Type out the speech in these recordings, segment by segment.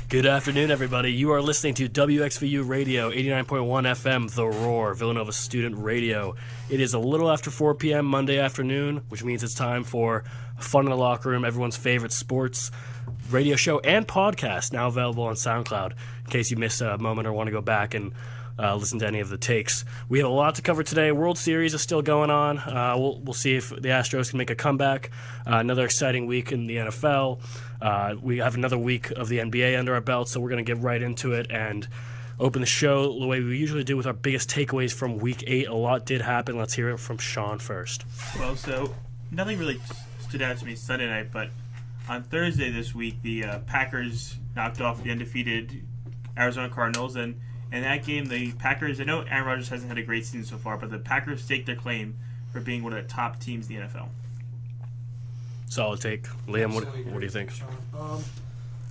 Good afternoon, everybody. You are listening to WXVU Radio, 89.1 FM, The Roar, Villanova Student Radio. It is a little after 4 p.m. Monday afternoon, which means it's time for Fun in the Locker Room, everyone's favorite sports radio show and podcast, now available on SoundCloud, in case you missed a moment or want to go back and listen to any of the takes. We have a lot to cover today. World Series is still going on. We'll see if the Astros can make a comeback. Another exciting week in the NFL. We have another week of the NBA under our belt, so we're going to get right into it and open the show the way we usually do with our biggest takeaways from Week 8. A lot did happen. Let's hear it from Sean first. Well, so nothing really stood out to me Sunday night, but on Thursday this week, the Packers knocked off the undefeated Arizona Cardinals, and in that game, the Packers, I know Aaron Rodgers hasn't had a great season so far, but the Packers staked their claim for being one of the top teams in the NFL. Solid take. Liam, what do you think?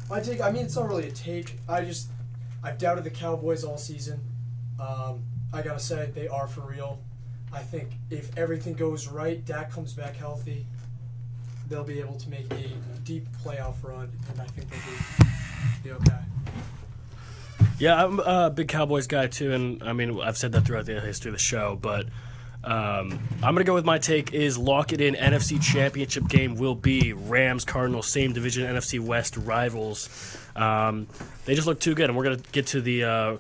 My take, I mean, it's not really a take. I've doubted the Cowboys all season. I got to say, they are for real. I think if everything goes right, Dak comes back healthy, they'll be able to make a deep playoff run, and I think they'll be okay. Yeah, I'm a big Cowboys guy too, and I mean, I've said that throughout the history of the show, but I'm going to go with my take is lock it in. NFC Championship game will be Rams-Cardinals, same division, NFC West rivals. They just look too good, and we're going to get to the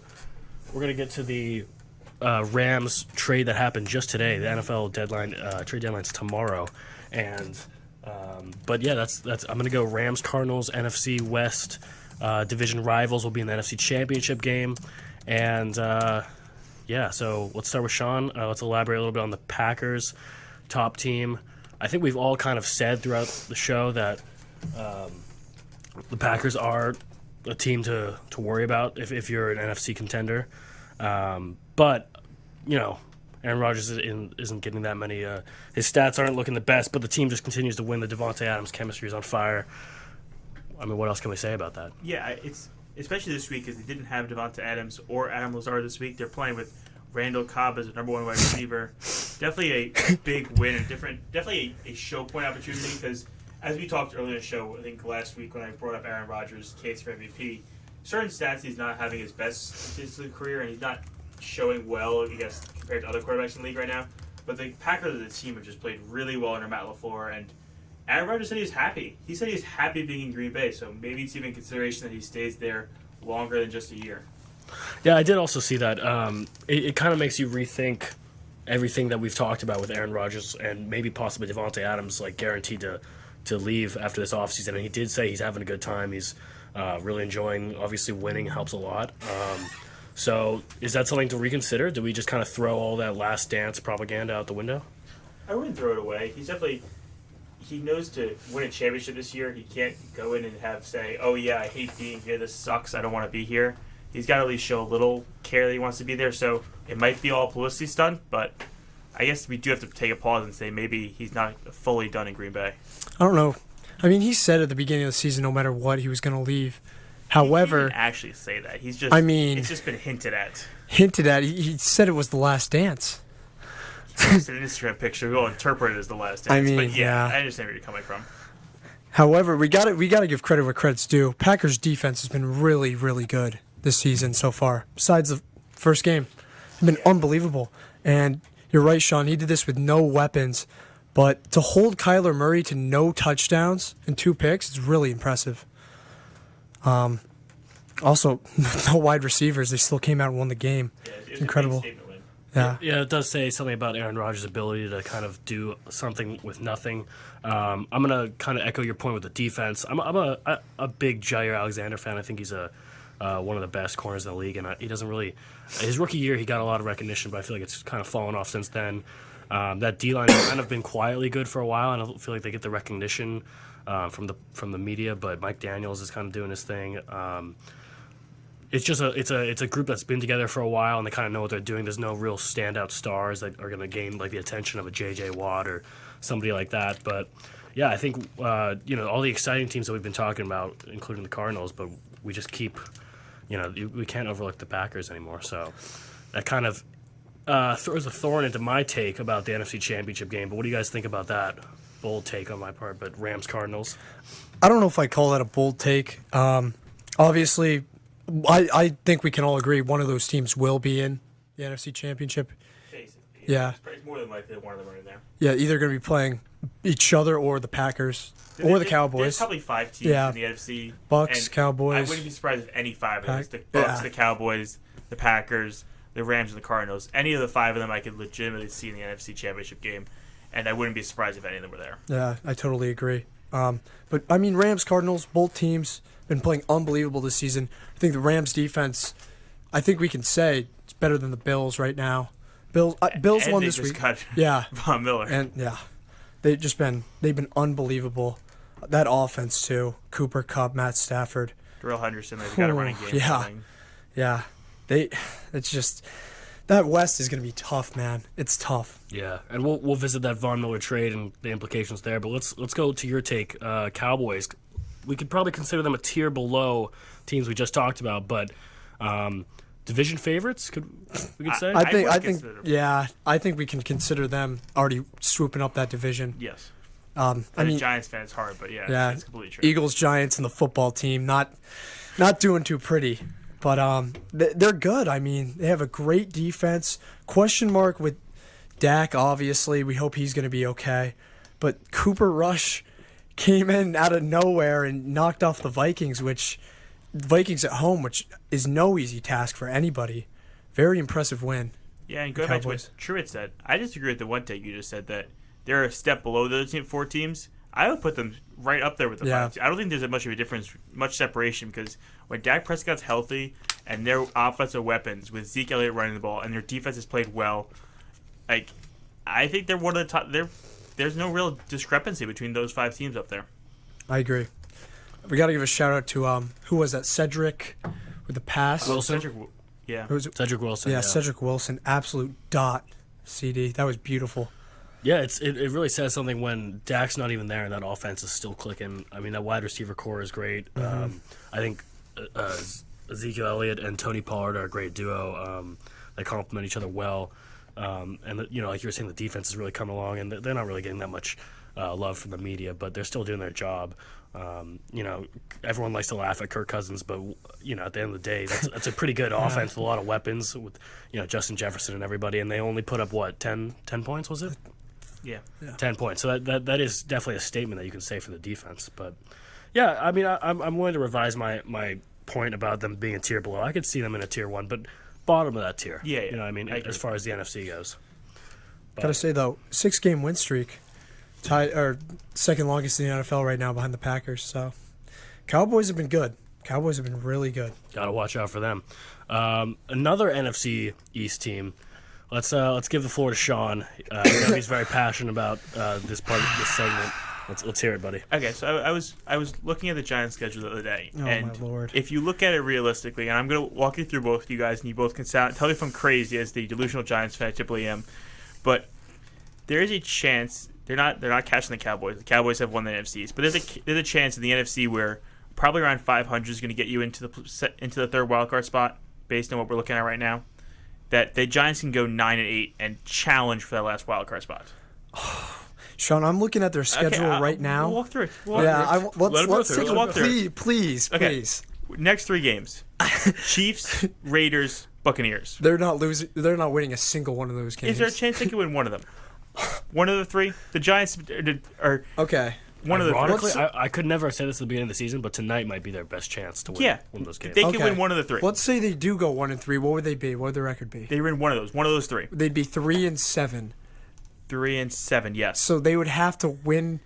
Rams trade that happened just today. The NFL trade deadline's tomorrow, and but yeah, that's I'm going to go Rams-Cardinals, NFC West. Division rivals will be in the NFC Championship game. And, so let's start with Sean. Let's elaborate a little bit on the Packers, top team. I think we've all kind of said throughout the show that the Packers are a team to worry about if you're an NFC contender. But, Aaron Rodgers isn't getting that many. His stats aren't looking the best, but the team just continues to win. The Devontae Adams chemistry is on fire. I mean, what else can we say about that? Yeah, it's especially this week because they didn't have Devonta Adams or Adam Lazard this week. They're playing with Randall Cobb as a number one wide receiver. Definitely a big win and definitely a show point opportunity because as we talked earlier in the show, I think last week when I brought up Aaron Rodgers' case for MVP, certain stats he's not having his best statistical career and he's not showing well, I guess, compared to other quarterbacks in the league right now. But the Packers as a team have just played really well under Matt LaFleur, and Aaron Rodgers said he was happy. He said he's happy being in Green Bay, so maybe it's even consideration that he stays there longer than just a year. Yeah, I did also see that. It kind of makes you rethink everything that we've talked about with Aaron Rodgers and maybe possibly Devontae Adams, like guaranteed to leave after this offseason. And he did say he's having a good time. He's really enjoying, obviously winning helps a lot. So is that something to reconsider? Do we just kind of throw all that last dance propaganda out the window? I wouldn't throw it away. He knows to win a championship this year. He can't go in and say, oh, yeah, I hate being here. This sucks. I don't want to be here. He's got to at least show a little care that he wants to be there. So it might be all publicity stunt, but I guess we do have to take a pause and say maybe he's not fully done in Green Bay. I don't know. I mean, he said at the beginning of the season no matter what, he was going to leave. However, he didn't actually say that. It's just been hinted at. He said it was the last dance. It's an Instagram picture. We'll interpret it as the last dance. I mean, but yeah. I understand where you're coming from. However, we got to give credit where credit's due. Packers defense has been really, really good this season so far. Besides the first game, it's been unbelievable. And you're right, Sean. He did this with no weapons, but to hold Kyler Murray to no touchdowns and 2 picks is really impressive. Also, no wide receivers. They still came out and won the game. Yeah, it's incredible. Yeah, it does say something about Aaron Rodgers' ability to kind of do something with nothing. I'm going to kind of echo your point with the defense. I'm a big Jair Alexander fan. I think he's one of the best corners in the league, and he doesn't really – his rookie year, he got a lot of recognition, but I feel like it's kind of fallen off since then. That D-line has kind of been quietly good for a while, and I don't feel like they get the recognition from the media, but Mike Daniels is kind of doing his thing. It's just it's a group that's been together for a while and they kind of know what they're doing. There's no real standout stars that are going to gain like the attention of a J.J. Watt or somebody like that. But yeah, I think all the exciting teams that we've been talking about, including the Cardinals, but we just keep we can't overlook the Packers anymore. So that kind of throws a thorn into my take about the NFC Championship game. But what do you guys think about that? Bold take on my part, but Rams Cardinals. I don't know if I call that a bold take. Obviously, I think we can all agree one of those teams will be in the NFC Championship. Basically, Yeah. It's more than likely that one of them are in there. Yeah, either going to be playing each other or the Packers or the Cowboys. There's probably 5 teams Yeah. in the NFC. Bucks, and Cowboys. I wouldn't be surprised if any 5 of them. It's the Pack- Bucks, yeah. the Cowboys, the Packers, the Rams, and the Cardinals. Any of the 5 of them I could legitimately see in the NFC Championship game, and I wouldn't be surprised if any of them were there. Yeah, I totally agree. But, I mean, Rams, Cardinals, both teams been playing unbelievable this season. I think the Rams defense, I think we can say it's better than the Bills right now. Bills And won they this just week. cut Yeah. Von Miller. And, yeah, they've been unbelievable. That offense, too. Cooper Kupp, Matt Stafford. Darrell Henderson, they've got a running game. Yeah. Coming. Yeah, it's just that West is going to be tough, man. It's tough. Yeah, and we'll visit that Von Miller trade and the implications there. But let's go to your take, Cowboys. We could probably consider them a tier below teams we just talked about, but division favorites we could say. I think consider them. yeah, I think we can consider them already swooping up that division. Yes. I As a mean, Giants fan, it's hard, but yeah, it's completely true. Eagles, Giants, and the football team not doing too pretty, but they're good. I mean, they have a great defense. Question mark with Dak, obviously. We hope he's going to be okay, but Cooper Rush came in out of nowhere and knocked off the Vikings, at home, which is no easy task for anybody. Very impressive win. Yeah, and going back to Cowboys. what Truett said, I disagree with the one take you just said that they're a step below the 4 teams. I would put them right up there with the 5 teams. I don't think there's that much of a difference, much separation, because when Dak Prescott's healthy and their offensive weapons with Zeke Elliott running the ball and their defense has played well, like I think they're one of the top. There's no real discrepancy between those 5 teams up there. I agree. We got to give a shout out to who was that? Cedric with the pass. Wilson? Yeah. Who was it? Cedric Wilson. Yeah, Cedric Wilson, absolute dot CD. That was beautiful. Yeah, it really says something when Dak's not even there and that offense is still clicking. I mean, that wide receiver core is great. I think Ezekiel Elliott and Tony Pollard are a great duo. They complement each other well. And, like you were saying, the defense is really coming along, and they're not really getting that much love from the media, but they're still doing their job. Everyone likes to laugh at Kirk Cousins, but, at the end of the day, that's a pretty good offense with a lot of weapons with, Justin Jefferson and everybody, and they only put up, 10 points, was it? Yeah. 10 points. So that is definitely a statement that you can say for the defense. But, yeah, I mean, I'm willing to revise my point about them being a tier below. I could see them in a tier 1, but bottom of that tier. Yeah. You know what I mean? As far as the NFC goes. Gotta say, though, 6-game win streak. Second longest in the NFL right now behind the Packers. So, Cowboys have been good. Cowboys have been really good. Got to watch out for them. Another NFC East team. Let's give the floor to Sean. I know he's very passionate about this part of this segment. Let's hear it, buddy. Okay, so I was looking at the Giants' schedule the other day, and my Lord. if you look at it realistically, and I'm going to walk you through both you guys, and you both can tell me if I'm crazy as the delusional Giants fan I typically am, but there is a chance they're not catching the Cowboys. The Cowboys have won the NFCs, but there's a chance in the NFC where probably around 500 is going to get you into the third wildcard spot based on what we're looking at right now. That the Giants can go 9-8 and challenge for that last wildcard spot. Sean, I'm looking at their schedule right now. We'll walk through it. Let's take a walk through it. Please. Next 3 games: Chiefs, Raiders, Buccaneers. They're not losing. They're not winning a single one of those games. Is there a chance they could win one of them? One of the 3. The Giants are okay. one of the 3. Ironically, I could never have said this at the beginning of the season, but tonight might be their best chance to win one of those games. They could win one of the 3. Let's say they do go 1-3. What would they be? What would their record be? They win one of those 3. They'd be 3-7. 3-7, yes. So they would have to win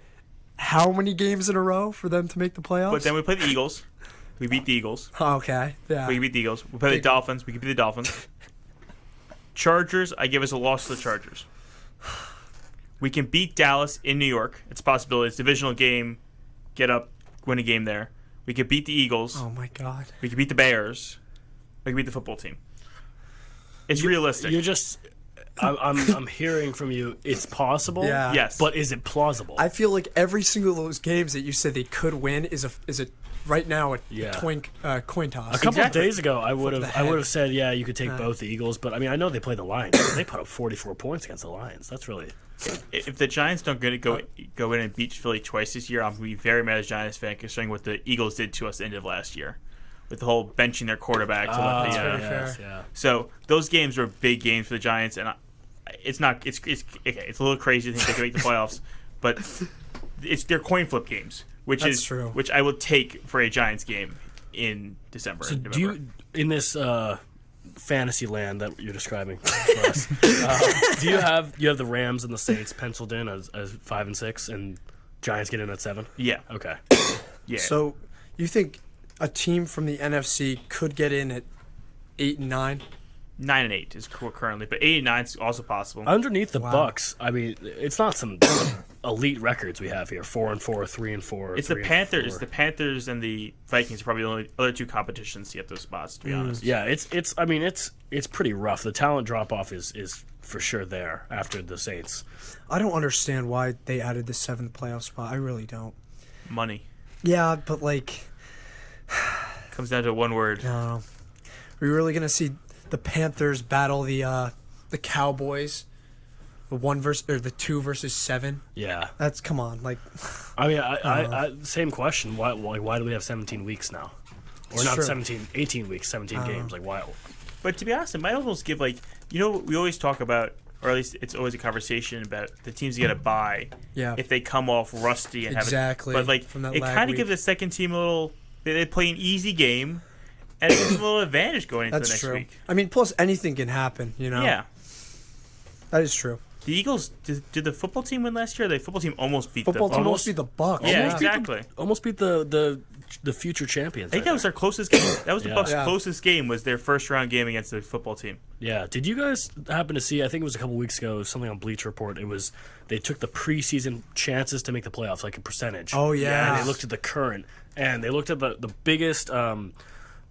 how many games in a row for them to make the playoffs? But then we play the Eagles. We beat the Eagles. Okay. Yeah. We beat the Eagles. We play the Dolphins. We can beat the Dolphins. Chargers, I give us a loss to the Chargers. We can beat Dallas in New York. It's a possibility. It's a divisional game. Get up, win a game there. We could beat the Eagles. Oh my God. We could beat the Bears. We could beat the football team. It's realistic. You're just. I'm hearing from you. It's possible. Yeah. Yes. But is it plausible? I feel like every single of those games that you said they could win is a right now a coin toss. A couple Exactly. of days ago, I would the have head. said, yeah, you could take both the Eagles, but I mean, I know they play the Lions. They put up 44 points against the Lions. That's really. If the Giants don't go in and beat Philly twice this year, I'm going to be very mad as a Giants fan considering what the Eagles did to us at the end of last year. with the whole benching their quarterback to let the. very fair. Yeah. So those games were big games for the Giants, and it's not. It's okay. It's a little crazy to think they can make the playoffs, but they're coin flip games, which That's is true. which I will take for a Giants game in December. So November. do you, in this fantasy land that you're describing for us, do you have the Rams and the Saints penciled in as 5 and 6, and Giants get in at 7? Yeah. Okay. Yeah. So you think a team from the NFC could get in at 8 and 9? 9 and 8 is currently, but 8 and 9 is also possible. Underneath the Wow. Bucks, I mean, it's not some elite records we have here. 4 and 4, 3 and 4. It's the 3 and Panthers. 4. The Panthers and the Vikings are probably the only other two competitions to get those spots. To be honest. Yeah, it's. I mean, it's pretty rough. The talent drop off is for sure there after the Saints. I don't understand why they added the 7th playoff spot. I really don't. Money Yeah, but like, comes down to one word. I don't know. Are we really gonna see the Panthers battle the Cowboys? The 2 versus 7. Yeah, That's come on, like I mean, I same question. Why do we have 17 weeks now? Or not Sure. 17, 18 weeks, 17 games. Like why? But to be honest, it might almost give we always talk about, or at least it's always a conversation about the teams that get a bye yeah, if they come off rusty and exactly. have it. But from that it lag kind of week. gives the second team a little. They play an easy game, and it gives them a little advantage going into That's the next true. week. I mean, plus anything can happen. You know. Yeah. That is true. The Eagles did the football team win last year? The football team almost beat Football the team almost- almost beat the Bucks. Yeah, Almost beat the- exactly. Almost beat the future champions. I think that was their closest game. That was the Yeah. Bucks' Yeah. closest game. Was their first round game against the football team. Yeah. Did you guys happen to see? I think it was a couple weeks ago. Something on Bleacher Report. It was they took the preseason chances to make the playoffs, like a percentage. Oh, yeah. And they looked at the current, and they looked at the biggest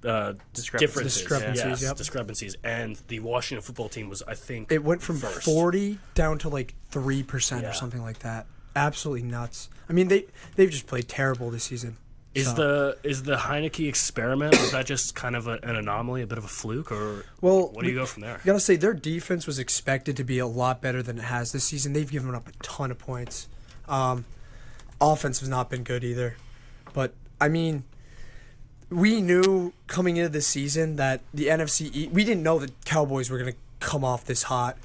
differences. Discrepancies, Yes, yep. discrepancies. And the Washington football team was, I think, It went from first. 40 down to like 3% Yeah. or something like that. Absolutely nuts. I mean, they've just played terrible this season. Is So- the Heineke experiment, is that just kind of an anomaly, a bit of a fluke, or Well, what do you go from there? I gotta say their defense was expected to be a lot better than it has this season. They've given up a ton of points. Offense has not been good either. But I mean, we knew coming into this season that the NFC. We didn't know the Cowboys were gonna come off this hot.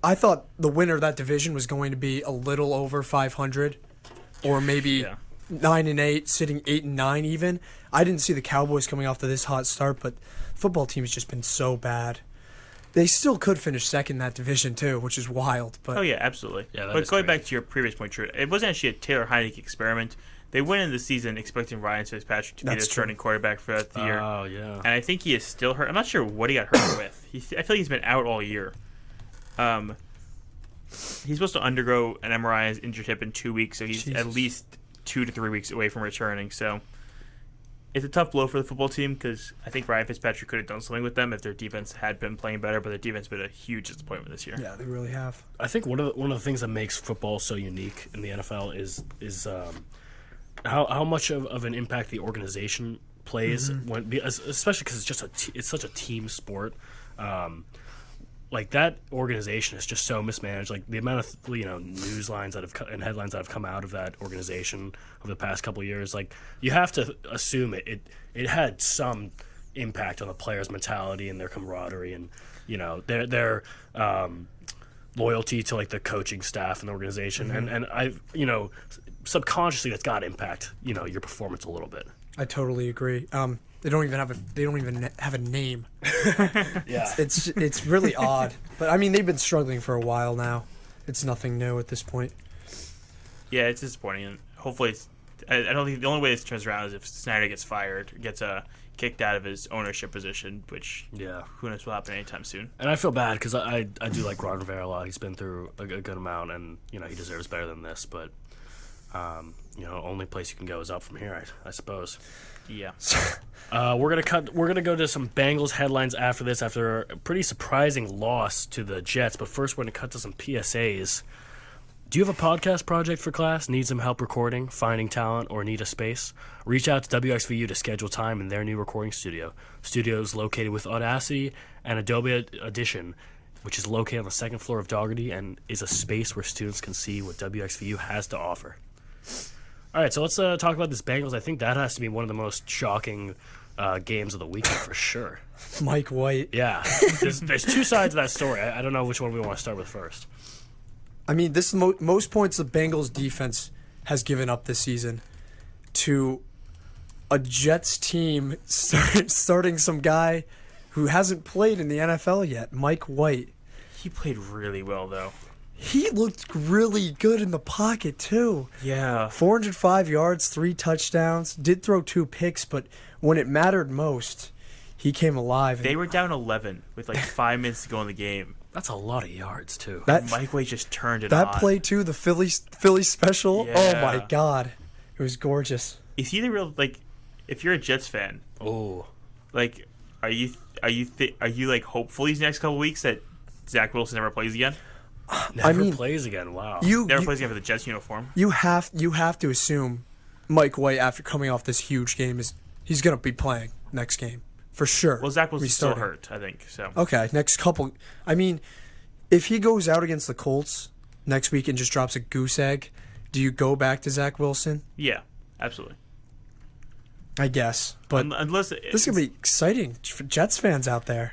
I thought the winner of that division was going to be a little over 500, or maybe Yeah. 9 and 8, sitting 8 and 9 even. I didn't see the Cowboys coming off to this hot start, but football team has just been so bad. They still could finish second in that division too, which is wild. But Oh yeah, absolutely. Yeah, that but is going crazy. back to your previous point, Truett, it wasn't actually a Taylor Heineke experiment. They went into the season expecting Ryan Fitzpatrick to be the That's true. starting quarterback for the year, Oh yeah. and I think he is still hurt. I'm not sure what he got hurt with. I feel like he's been out all year. He's supposed to undergo an MRI on his injured hip in 2 weeks, so he's Jesus. at least 2 to 3 weeks away from returning. So it's a tough blow for the football team because I think Ryan Fitzpatrick could have done something with them if their defense had been playing better, but their defense has been a huge disappointment this year. yeah, they really have. I think one of the things that makes football so unique in the NFL is how much of an impact the organization plays when, especially because it's just it's such a team sport. Like that organization is just so mismanaged. Like the amount of news lines that have and headlines that have come out of that organization over the past couple of years, like you have to assume it had some impact on the players' mentality and their camaraderie and their loyalty to like the coaching staff and the organization and I subconsciously that's got to impact your performance a little bit. I totally agree. They don't even have a name. Yeah. It's really odd. But I mean, they've been struggling for a while now. It's nothing new at this point. Yeah, it's disappointing. And hopefully, I don't think the only way this turns around is if Snyder gets fired, gets kicked out of his ownership position, which who knows will happen anytime soon. And I feel bad because I do like Ron Rivera a lot. He's been through a good amount, and he deserves better than this. But only place you can go is up from here, I suppose. Yeah. We're gonna go to some Bengals headlines after this, after a pretty surprising loss to the Jets. But first, we're gonna cut to some PSAs. Do you have a podcast project for class? Need some help recording, finding talent, or need a space? Reach out to WXVU to schedule time in their new recording studio. Studio is located with Audacity and Adobe Audition, which is located on the second floor of Dougherty and is a space where students can see what WXVU has to offer. All right, so let's talk about this Bengals. I think that has to be one of the most shocking games of the weekend for sure. Mike White. Yeah, there's two sides of that story. I don't know which one we want to start with first. I mean, this is most points the Bengals defense has given up this season to a Jets team starting some guy who hasn't played in the NFL yet, Mike White. He played really well, though. He looked really good in the pocket, too. Yeah. 405 yards, 3 touchdowns, did throw 2 picks, but when it mattered most, he came alive. They were down 11 with like 5 minutes to go in the game. That's a lot of yards, too. Mike White just turned it on. That play, too, the Philly special, Yeah. oh my God. It was gorgeous. Is he the real, like, if you're a Jets fan, like, are you like hopeful these next couple weeks that Zach Wilson never plays again? Never plays again. Wow. Never plays again for the Jets uniform. You have to assume Mike White, after coming off this huge game, he's going to be playing next game for sure. Well, Zach Wilson's still hurt, I think. So okay, next couple. I mean, if he goes out against the Colts next week and just drops a goose egg, do you go back to Zach Wilson? Yeah, absolutely. I guess, but unless this is gonna be exciting for Jets fans out there.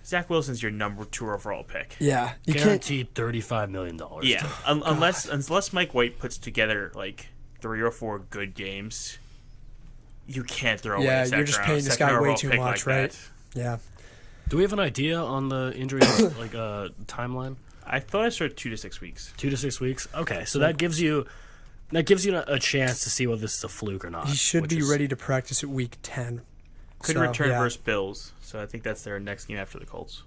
Zach Wilson's your number 2 overall pick. Yeah, you guaranteed $35 million. Yeah, unless Mike White puts together like 3 or 4 good games, you can't throw away. Yeah, you're just paying this guy way too much, like right? That. Yeah. Do we have an idea on the injury timeline? I thought I started 2 to 6 weeks. 2 to 6 weeks. Okay, so that gives you a chance to see whether this is a fluke or not. He should be ready to practice at week 10. Could return versus Bills, so I think that's their next game after the Colts.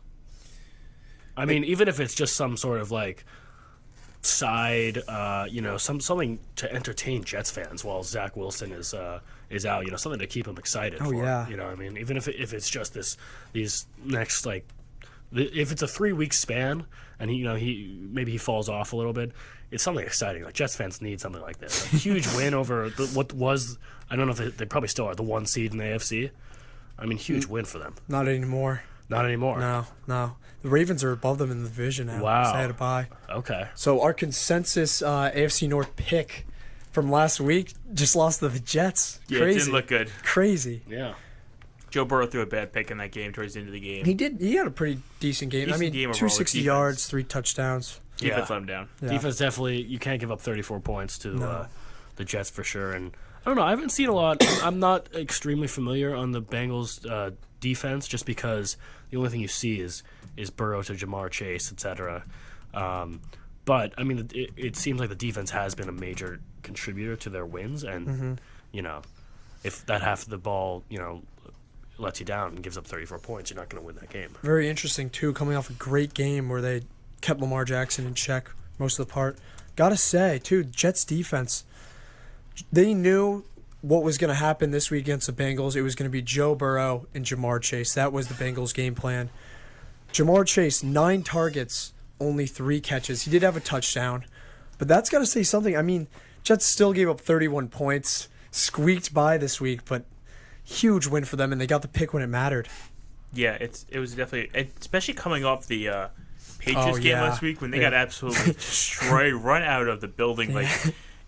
I mean, even if it's just some sort of like side, something to entertain Jets fans while Zach Wilson is out, something to keep them excited for. Yeah. You know what I mean? Even if it's just these next if it's a 3-week span and he falls off a little bit, it's something exciting. Like Jets fans need something like this. A huge win over what was, I don't know if they probably still are, the 1 seed in the AFC. I mean, huge win for them. Not anymore. Not anymore. No. The Ravens are above them in the division now. Wow. Say to bye. Okay. So our consensus AFC North pick from last week just lost to the Jets. Yeah, Crazy. it didn't look good. Crazy. Yeah. Joe Burrow threw a bad pick in that game towards the end of the game. He did. He had a pretty decent game. Decent game overall 260 with yards, 3 touchdowns. Defense let him down. Yeah. Defense definitely, you can't give up 34 points to the Jets for sure. And I don't know, I haven't seen a lot. I'm not extremely familiar on the Bengals defense just because the only thing you see is Burrow to Jamar Chase, etc. But, I mean, it seems like the defense has been a major contributor to their wins. And, if that half of the ball, lets you down and gives up 34 points, you're not going to win that game. Very interesting, too, coming off a great game where they kept Lamar Jackson in check most of the part. Gotta say, too, Jets defense, they knew what was going to happen this week against the Bengals. It was going to be Joe Burrow and Jamar Chase. That was the Bengals' game plan. Jamar Chase, 9 targets, only 3 catches. He did have a touchdown, but that's got to say something. I mean, Jets still gave up 31 points, squeaked by this week, but huge win for them, and they got the pick when it mattered. Yeah, it was definitely, especially coming off the Patriots game last week when they got absolutely destroyed, run out of the building, like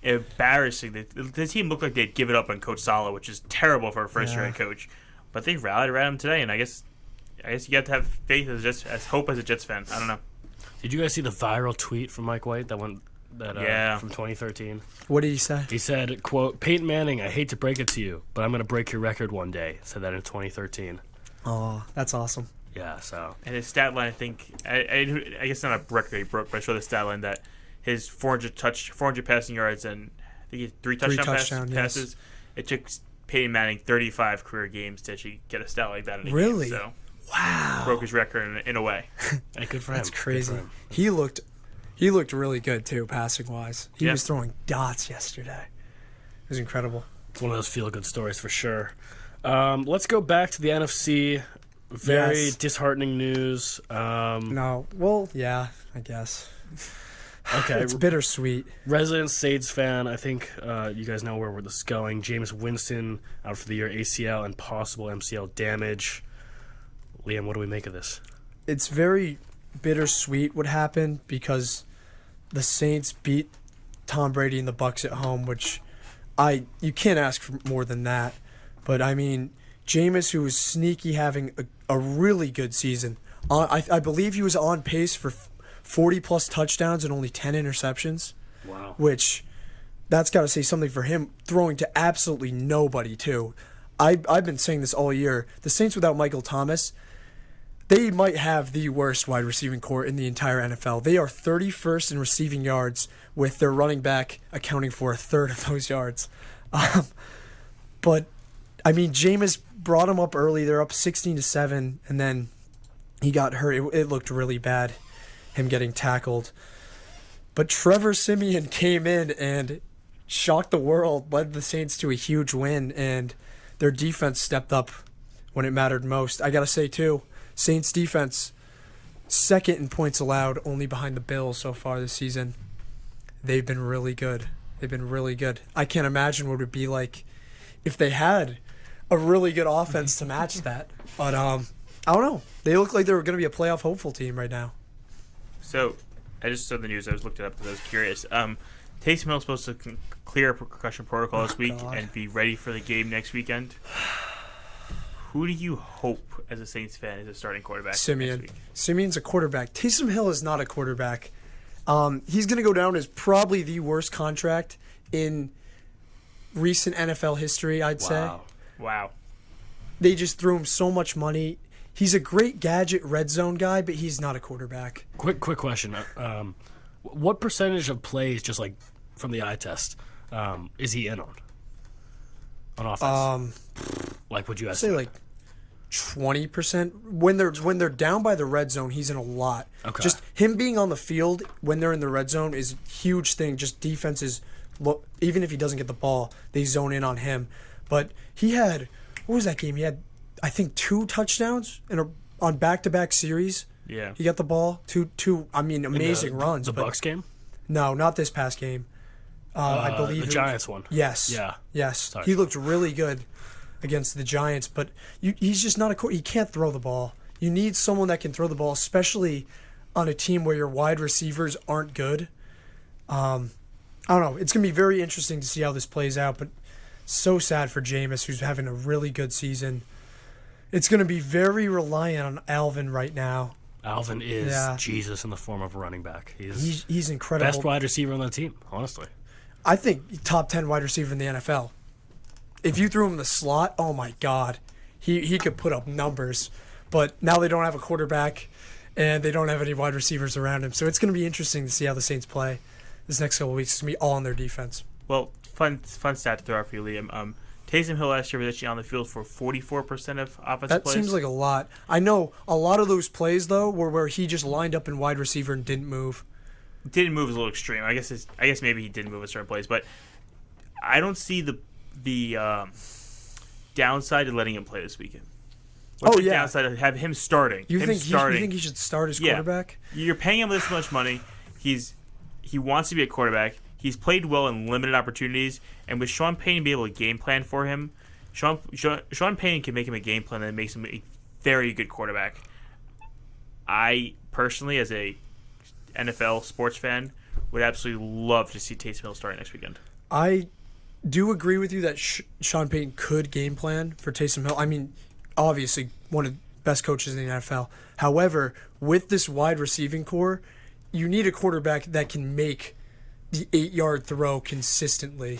embarrassing. The team looked like they'd given up on Coach Saleh, which is terrible for a first-year head coach. But they rallied around him today, and I guess you got to have faith as hope as a Jets fan. I don't know. Did you guys see the viral tweet from Mike White from 2013? What did he say? He said, quote, "Peyton Manning, I hate to break it to you, but I'm going to break your record one day." Said that in 2013. Oh, that's awesome. Yeah, so. And his stat line, I think, I guess not a record he broke, but I saw the stat line that his 400 passing yards and I think he had 3 touchdown passes. It took Peyton Manning 35 career games to actually get a stat like that in a really? game. So wow. Broke his record in a way. Hey, good for him. That's crazy. He looked really good, too, passing-wise. He was throwing dots yesterday. It was incredible. It's one of those feel-good stories for sure. Let's go back to the NFC. Very disheartening news. No. Well, yeah, I guess. Okay. It's bittersweet. Resident Sades fan, I think you guys know where this is going. Jameis Winston out for the year, ACL and possible MCL damage. Liam, what do we make of this? It's very bittersweet what happened because the Saints beat Tom Brady and the Bucs at home, which you can't ask for more than that. But I mean, Jameis, who was sneaky, having a really good season. I believe he was on pace for 40 plus touchdowns and only 10 interceptions. Wow. Which, that's got to say something for him, throwing to absolutely nobody too. I've been saying this all year. The Saints without Michael Thomas, they might have the worst wide receiving core in the entire NFL. They are 31st in receiving yards, with their running back accounting for a third of those yards. But I mean, Jameis brought him up early. They're up 16-7, and then he got hurt. It looked really bad, him getting tackled. But Trevor Siemian came in and shocked the world, led the Saints to a huge win, and their defense stepped up when it mattered most. I got to say, too, Saints defense, second in points allowed, only behind the Bills so far this season. They've been really good. I can't imagine what it would be like if they had a really good offense to match that. But I don't know. They look like they're going to be a playoff hopeful team right now. So, I just saw the news. I was looked it up because I was curious. Taysom Hill's supposed to clear a concussion protocol this week and be ready for the game next weekend. Who do you hope, as a Saints fan, is a starting quarterback Siemian. next week? Siemian's a quarterback. Taysom Hill is not a quarterback. He's going to go down as probably the worst contract in recent NFL history, I'd say. Wow. They just threw him so much money. He's a great gadget red zone guy, but he's not a quarterback. Quick question. What percentage of plays, just like from the eye test, is he in on offense? Like, would you I'd say estimate? like 20%. When they're down by the red zone, he's in a lot. Okay. Just him being on the field when they're in the red zone is a huge thing. Just defenses, even if he doesn't get the ball, they zone in on him. But he had, what was that game? He had, I think, 2 touchdowns on back-to-back series. Yeah. He got the ball. Two amazing runs. The but Bucs game? No, not this past game. I believe the Giants one. Yes. Yeah. Yes. Sorry. He looked really good against the Giants, but he's just not he can't throw the ball. You need someone that can throw the ball, especially on a team where your wide receivers aren't good. I don't know. It's going to be very interesting to see how this plays out, but so sad for Jameis, who's having a really good season. It's going to be very reliant on Alvin right now. Alvin is Jesus in the form of a running back. He's incredible. Best wide receiver on the team, honestly. I think top 10 wide receiver in the NFL. If you threw him in the slot, oh my God, he could put up numbers. But now they don't have a quarterback, and they don't have any wide receivers around him. So it's going to be interesting to see how the Saints play this next couple of weeks. It's going to be all on their defense. Well, fun stat to throw out for you, Liam. Taysom Hill last year was actually on the field for 44% of offensive That plays. seems like a lot. I know a lot of those plays, though, were where he just lined up in wide receiver and didn't move. Didn't move is a little extreme. I guess maybe he didn't move in certain plays, but I don't see the downside to letting him play this weekend. What's the downside to have him starting? You think he should start as quarterback? You're paying him this much money. He wants to be a quarterback. He's played well in limited opportunities, and with Sean Payton be able to game plan for him, Sean Payton can make him a game plan that makes him a very good quarterback. I personally, as a NFL sports fan, would absolutely love to see Taysom Hill starting next weekend. I do agree with you that Sean Payton could game plan for Taysom Hill. I mean, obviously, one of the best coaches in the NFL. However, with this wide receiving core, you need a quarterback that can make the 8-yard throw consistently,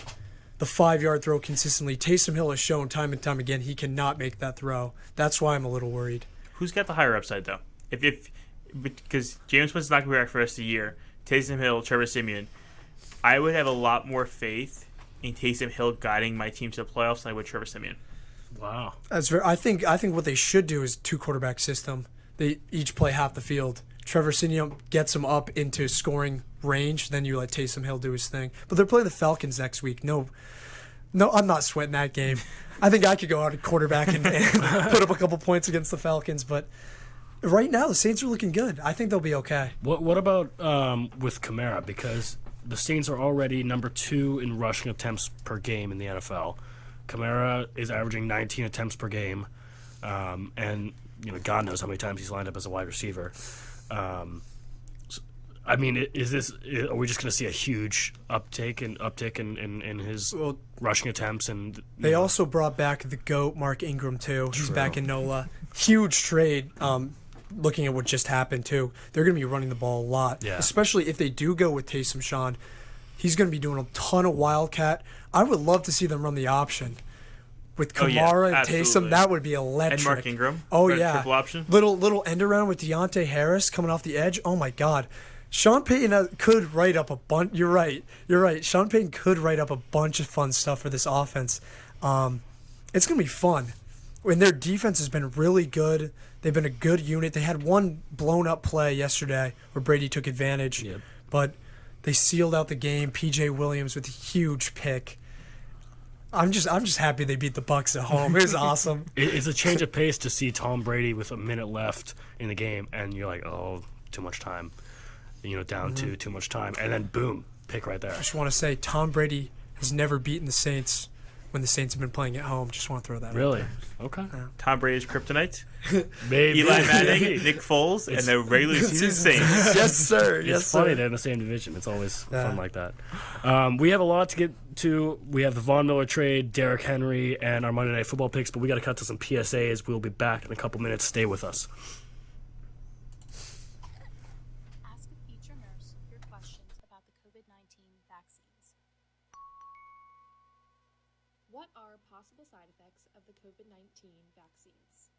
the 5-yard throw consistently. Taysom Hill has shown time and time again he cannot make that throw. That's why I'm a little worried. Who's got the higher upside, though? Because James Winston's not going to be back for the rest of the year. Taysom Hill, Trevor Siemian. I would have a lot more faith in Taysom Hill guiding my team to the playoffs than I would Trevor Siemian. Wow. I think what they should do is 2-quarterback system. They each play half the field. Trevor Siemian gets them up into scoring range, then you let Taysom Hill do his thing. But they're playing the Falcons next week. No, I'm not sweating that game. I think I could go out at quarterback and put up a couple points against the Falcons, but right now the Saints are looking good. I think they'll be okay. What about with Kamara? Because the Saints are already number 2 in rushing attempts per game in the NFL. Kamara is averaging 19 attempts per game, and God knows how many times he's lined up as a wide receiver. I mean, are we just going to see a huge uptick in his rushing attempts? And they also brought back the GOAT, Mark Ingram, too. He's back in NOLA. Huge trade. Looking at what just happened, too. They're going to be running the ball a lot, especially if they do go with Taysom Sean. He's going to be doing a ton of Wildcat. I would love to see them run the option. With Kamara and Taysom, that would be electric. And Mark Ingram. Oh, yeah. Triple option. Little end around with Deontay Harris coming off the edge. Oh, my God. Sean Payton could write up a bunch. You're right. Sean Payton could write up a bunch of fun stuff for this offense. It's going to be fun. And their defense has been really good. They've been a good unit. They had one blown-up play yesterday where Brady took advantage. Yep. But they sealed out the game. P.J. Williams with a huge pick. I'm just happy they beat the Bucs at home. It was awesome. It's a change of pace to see Tom Brady with a minute left in the game, and you're like, oh, too much time. Down to too much time, and then boom, pick right there. I just want to say Tom Brady has never beaten the Saints when the Saints have been playing at home. Just want to throw that really out there. Okay. Tom Brady's kryptonite. Maybe Eli Manning, Nick Foles, and the regular season Saints. Yes, sir. It's funny they're in the same division. It's always fun like that. We have a lot to get to. We have the Von Miller trade, Derrick Henry, and our Monday Night Football picks, but we got to cut to some PSAs. We'll be back in a couple minutes. Stay with us. Ask a future nurse your questions about the COVID-19 vaccines. What are possible side effects of the COVID-19 vaccines?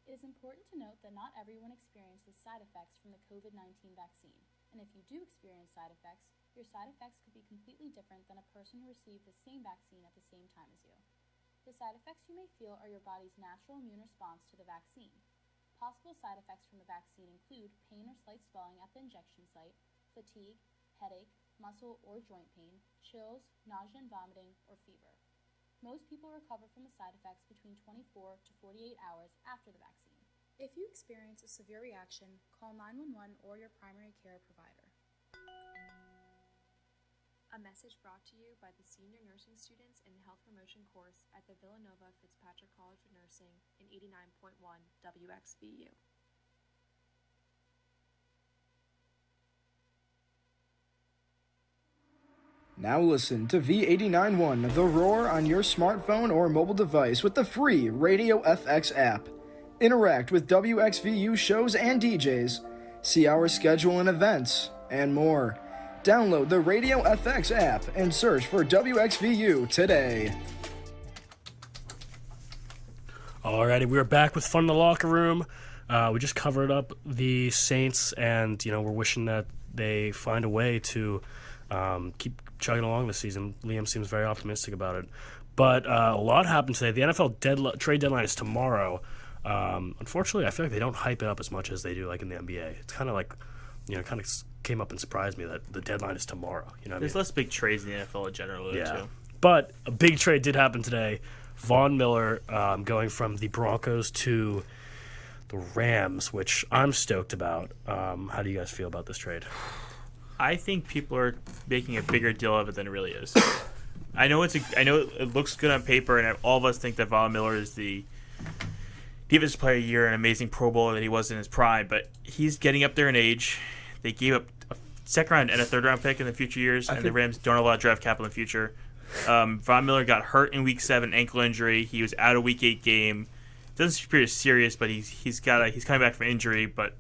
It is important to note that not everyone experiences side effects from the COVID-19 vaccine, and if you do experience side effects, your side effects could be completely different than a person who received the same vaccine at the same time as you. The side effects you may feel are your body's natural immune response to the vaccine. Possible side effects from the vaccine include pain or slight swelling at the injection site, fatigue, headache, muscle or joint pain, chills, nausea and vomiting, or fever. Most people recover from the side effects between 24 to 48 hours after the vaccine. If you experience a severe reaction, call 911 or your primary care provider. A message brought to you by the senior nursing students in the health promotion course at the Villanova Fitzpatrick College of Nursing in 89.1 WXVU. Now listen to V89.1 The Roar on your smartphone or mobile device with the free Radio FX app. Interact with WXVU shows and DJs, see our schedule and events, and more. Download the Radio FX app and search for WXVU today. Alrighty, we're back with Fun in the Locker Room. We just covered up the Saints, and we're wishing that they find a way to keep chugging along this season. Liam seems very optimistic about it. But a lot happened today. The NFL trade deadline is tomorrow. Unfortunately, I feel like they don't hype it up as much as they do like in the NBA. It's kind of like, kind of came up and surprised me that the deadline is tomorrow. There's less big trades in the NFL in general, too. But a big trade did happen today. Von Miller going from the Broncos to the Rams, which I'm stoked about. How do you guys feel about this trade? I think people are making a bigger deal of it than it really is. I know it looks good on paper, and all of us think that Von Miller is the defensive player of the year, an amazing Pro Bowler that he was in his prime, but he's getting up there in age. They gave up a second round and a third round pick in the future years, and the Rams don't have a lot of draft capital in the future. Von Miller got hurt in Week 7, ankle injury. He was out of Week 8 game. Doesn't appear serious, but he's coming back from injury. But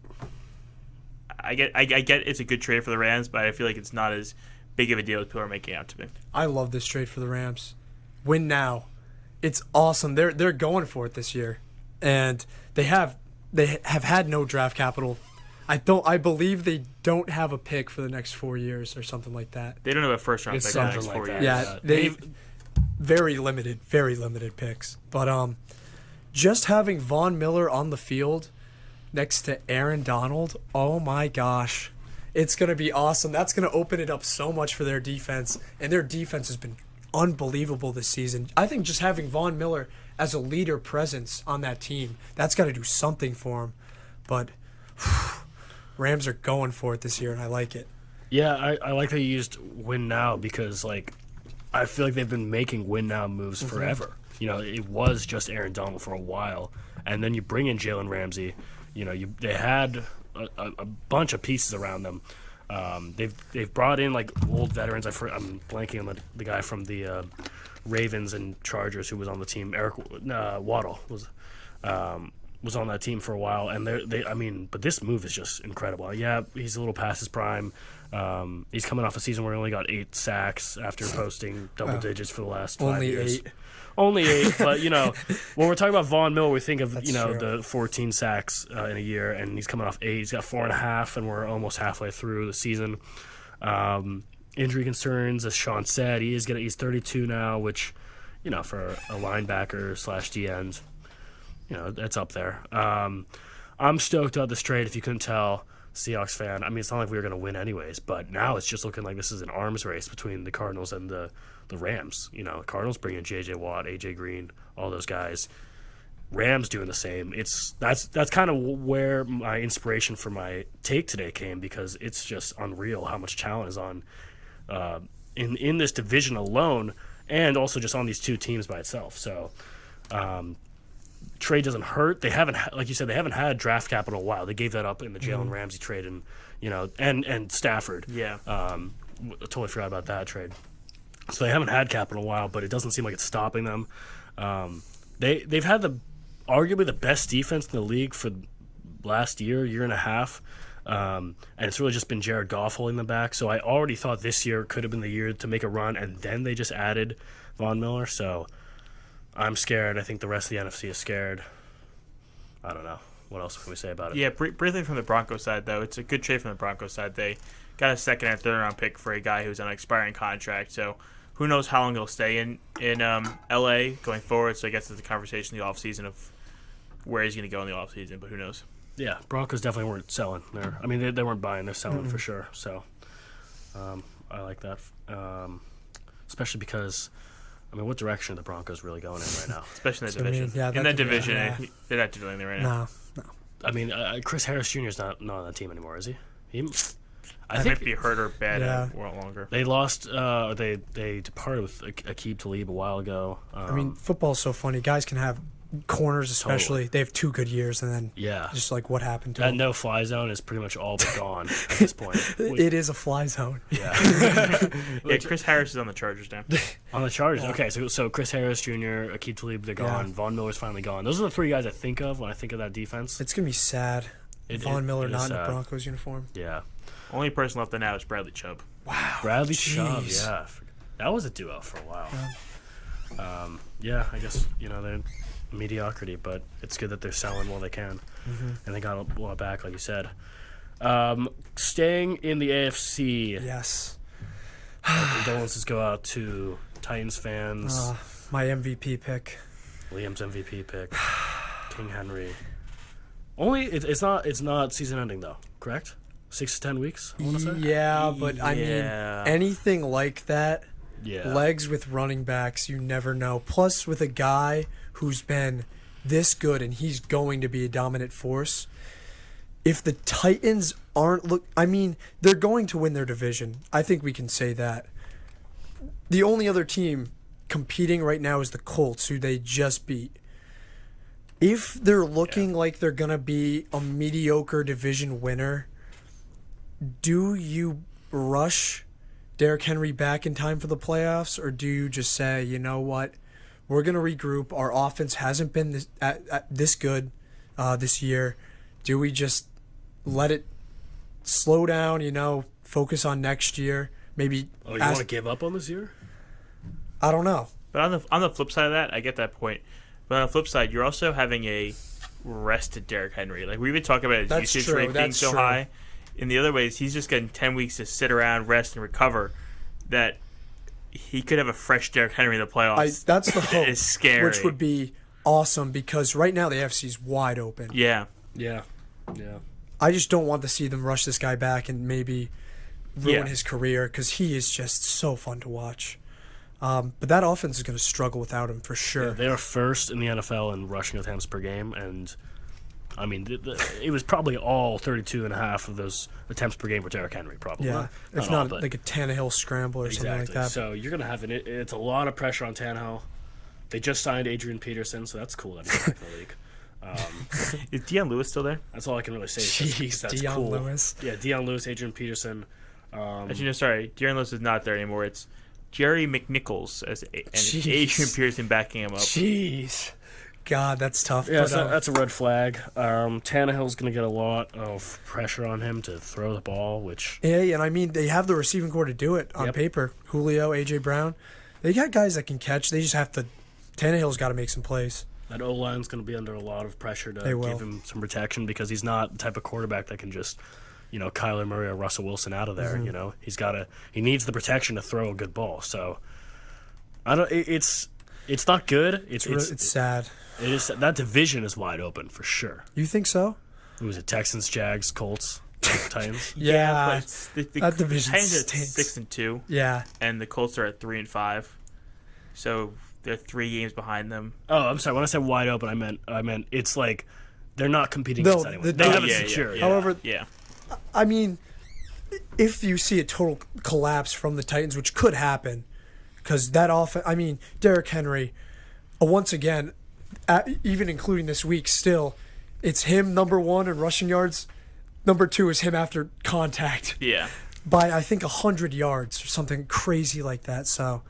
I get it's a good trade for the Rams, but I feel like it's not as big of a deal as people are making it out to be. I love this trade for the Rams. Win now. It's awesome. They're going for it this year, and they have had no draft capital. I believe they don't have a pick for the next 4 years or something like that. They don't have a first round pick for the next 4 years. Yeah, they've very limited picks. But just having Von Miller on the field next to Aaron Donald, oh my gosh, it's gonna be awesome. That's gonna open it up so much for their defense, and their defense has been unbelievable this season. I think just having Von Miller as a leader presence on that team, that's got to do something for him. But Rams are going for it this year, and I like it. Yeah, I like that you used win now because, I feel like they've been making win now moves forever. It was just Aaron Donald for a while, and then you bring in Jalen Ramsey. They had a bunch of pieces around them. They've brought in like old veterans. I'm blanking on the guy from the Ravens and Chargers who was on the team. Eric Waddle was on that team for a while, and but this move is just incredible. Yeah, he's a little past his prime. He's coming off a season where he only got 8 sacks after posting double digits for the last 5 years. Only 8, but when we're talking about Von Miller, we think of the 14 sacks in a year, and he's coming off 8. He's got 4.5, and we're almost halfway through the season. Injury concerns, as Sean said, he's 32 now, which for a linebacker / D end, that's up there. I'm stoked about this trade. If you couldn't tell, Seahawks fan. I mean, it's not like we were going to win anyways, but now it's just looking like this is an arms race between the Cardinals and the Rams. Cardinals bringing J.J. Watt, A.J. Green, all those guys. Rams doing the same. That's kind of where my inspiration for my take today came, because it's just unreal how much talent is on in this division alone, and also just on these two teams by itself. So trade doesn't hurt. They haven't, like you said, they haven't had draft capital in a while. They gave that up in the Jalen Ramsey trade, and and Stafford. Yeah. Totally forgot about that trade. So they haven't had capital in a while, but it doesn't seem like it's stopping them. They've had arguably the best defense in the league for last year and a half, and it's really just been Jared Goff holding them back. So I already thought this year could have been the year to make a run, and then they just added Von Miller. So I'm scared. I think the rest of the NFC is scared. I don't know. What else can we say about it? Yeah, briefly from the Broncos side, though, it's a good trade from the Broncos side. They got a second and third round pick for a guy who's on an expiring contract. So who knows how long he'll stay in L.A. going forward. So I guess it's a conversation in the offseason of where he's going to go in the offseason, but who knows? Yeah, Broncos definitely weren't selling. They weren't buying. They're selling for sure. So I like that, especially because, what direction are the Broncos really going in right now? Especially in that division. In that division, they're not doing anything right now. No. Chris Harris Jr. is not on that team anymore, is he? I think might be hurt or bad longer. They lost. They departed with Aqib Talib a while ago. Football's so funny. Guys can have corners, especially. Totally. They have 2 good years, and then just like what happened to that them. no-fly zone is pretty much all but gone at this point. It is a fly zone. Yeah. Yeah, Chris Harris is on the Chargers now. On the Chargers. Okay, so Chris Harris Jr., Aqib Talib, they're gone. Von Miller's finally gone. Those are the 3 guys I think of when I think of that defense. It's gonna be sad. Von Miller not in a Broncos uniform. Yeah. Only person left there now is Bradley Chubb. Wow. Bradley Chubb, yeah. That was a duo for a while. I guess, they're mediocrity, but it's good that they're selling while they can. And they got a lot back, like you said. Staying in the AFC. Yes. Condolences go out to Titans fans. My MVP pick. Liam's MVP pick. King Henry. Only, it's not season ending, though, correct? 6 to 10 weeks, I want to say? Yeah, but I mean, anything like that, legs with running backs, you never know. Plus, with a guy who's been this good and he's going to be a dominant force, if the Titans they're going to win their division. I think we can say that. The only other team competing right now is the Colts, who they just beat. If they're looking like they're going to be a mediocre division winner, do you rush Derrick Henry back in time for the playoffs, or do you just say, you know what, we're going to regroup. Our offense hasn't been this good this year. Do we just let it slow down, focus on next year? Maybe. Oh, you want to give up on this year? I don't know. But on the flip side of that, I get that point. But on the flip side, you're also having a rested Derrick Henry. Like, we've been talking about his usage rate being so high. In the other ways, he's just getting 10 weeks to sit around, rest, and recover. That he could have a fresh Derrick Henry in the playoffs. That's the hope. It's scary. Which would be awesome, because right now the AFC's wide open. Yeah. I just don't want to see them rush this guy back and maybe ruin his career, because he is just so fun to watch. But that offense is going to struggle without him for sure. Yeah, they are first in the NFL in rushing attempts per game, and it was probably all 32.5 of those attempts per game for Derrick Henry, probably. Yeah, if not like a Tannehill scramble or something like that. So you're going to have it's a lot of pressure on Tannehill. They just signed Adrian Peterson, so that's cool that he's back in the league. Is Deion Lewis still there? That's all I can really say. Jeez, that's Deion cool. Lewis. Yeah, Deion Lewis, Adrian Peterson. Actually, no, sorry. Darren Lewis is not there anymore. It's Jerry McNichols and Jeez. Adrian Pearson backing him up. Jeez. God, that's tough. Yeah, but, so that's a red flag. Tannehill's going to get a lot of pressure on him to throw the ball, which... Yeah, and I mean, they have the receiving core to do it on paper. Julio, A.J. Brown. They got guys that can catch. They just have to... Tannehill's got to make some plays. That O-line's going to be under a lot of pressure to give him some protection because he's not the type of quarterback that can just... Kyler Murray or Russell Wilson out of there. Mm-hmm. He needs the protection to throw a good ball. So it's not good. It's sad. It is. That division is wide open for sure. You think so? Who was it? Texans, Jags, Colts, Titans. Yeah, but that division Titans are stinks. 6-2. Yeah, and the Colts are at 3-5. So they're 3 games behind them. Oh, I'm sorry. When I said wide open, I meant it's like they're not competing against anyone. They have it secured. However, yeah. I mean, if you see a total collapse from the Titans, which could happen, because that offense, I mean, Derrick Henry, once again, even including this week, still, it's him number 1 in rushing yards. Number 2 is him after contact. Yeah. By, I think, 100 yards or something crazy like that. So,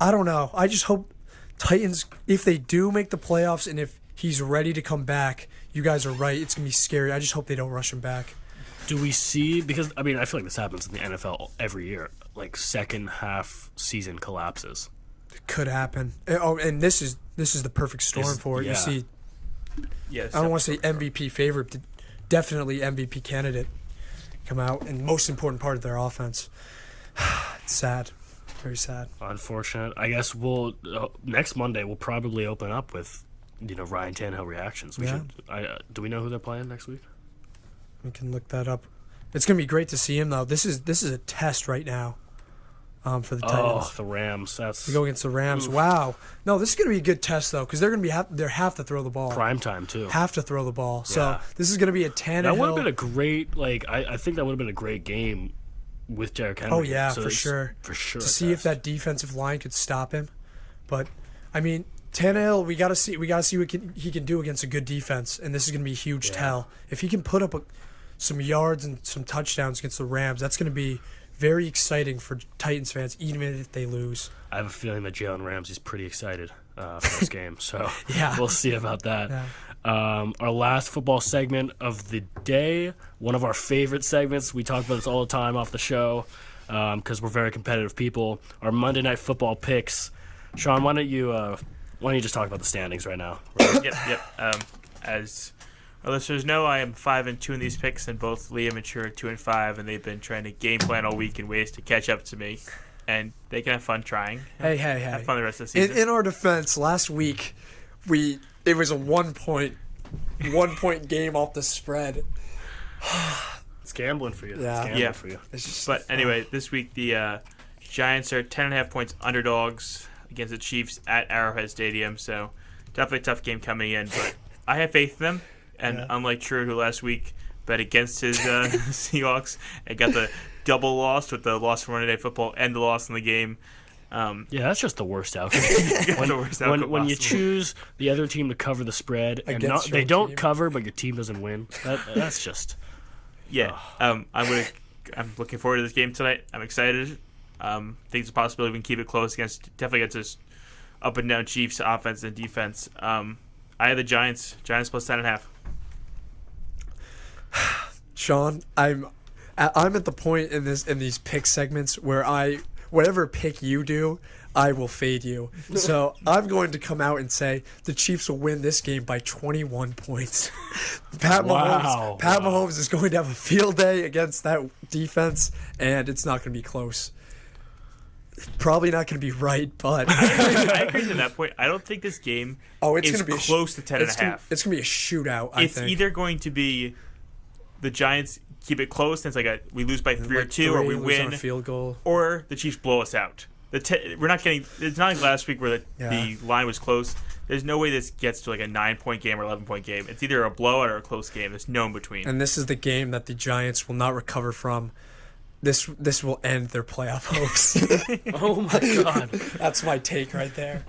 I don't know. I just hope Titans, if they do make the playoffs and if he's ready to come back, you guys are right. It's going to be scary. I just hope they don't rush him back. Do we see, because, I mean, I feel like this happens in the NFL every year, like second half season collapses. It could happen. Oh, and this is the perfect storm for it. Yeah. You see, Yes. I don't want to say MVP favorite, but definitely MVP candidate come out, and most important part of their offense. It's sad. Very sad. Unfortunate. I guess next Monday we'll probably open up with, Ryan Tannehill reactions. Do we know who they're playing next week? We can look that up. It's going to be great to see him, though. This is a test right now for the Titans. Oh, the Rams. To go against the Rams. Oof. Wow. No, this is going to be a good test, though, because they're going to be have to throw the ball. Prime time, too. Have to throw the ball. Yeah. So this is going to be a Tannehill. That would have been a great, I think that would have been a great game with Derrick Henry. Oh, yeah, for sure. For sure. To see if that defensive line could stop him. But, I mean, Tannehill, we got to see what he can do against a good defense, and this is going to be a huge tell. If he can put up some yards and some touchdowns against the Rams, that's going to be very exciting for Titans fans, even if they lose. I have a feeling that Jalen Ramsey's pretty excited for this game, so yeah. We'll see about that. Yeah. Our last football segment of the day, one of our favorite segments. We talk about this all the time off the show because we're very competitive people. Our Monday Night Football picks. Sean, why don't you just talk about the standings right now? Right? Yep. As our listeners know, I am 5-2 in these picks, and both Liam and Truett are 2-5, and they've been trying to game plan all week in ways to catch up to me, and they can have fun trying. Hey! Have fun the rest of the season. In our defense, last week it was a 1 point game off the spread. It's gambling for you. Yeah. It's gambling for you. But anyway, this week the Giants are 10.5 points underdogs against the Chiefs at Arrowhead Stadium, so definitely a tough game coming in, but I have faith in them. And unlike Truett, who last week bet against his Seahawks and got the double loss with the loss from Monday Night Football and the loss in the game. Yeah, that's just the worst outcome. When you choose the other team to cover the spread and they don't cover, but your team doesn't win, that's just... Yeah, I'm looking forward to this game tonight. I'm excited. Think it's a possibility we can keep it close definitely against this up and down Chiefs offense and defense. I have the Giants plus 10.5. Sean, I'm at the point in these pick segments where whatever pick you do, I will fade you. So I'm going to come out and say the Chiefs will win this game by 21 points. Pat Mahomes is going to have a field day against that defense, and it's not going to be close. Probably not going to be right, but I agree to that point. I don't think this game is going to be close to 10.5. It's going to be a shootout. I think it's either going to be the Giants keep it close, and it's we lose by 3 or 2, or we win on a field goal, or the Chiefs blow us out. We're not getting. It's not like last week where the line was close. There's no way this gets to a 9-point game or 11-point game. It's either a blowout or a close game. There's no in between. And this is the game that the Giants will not recover from. This will end their playoff hopes. Oh my God, that's my take right there.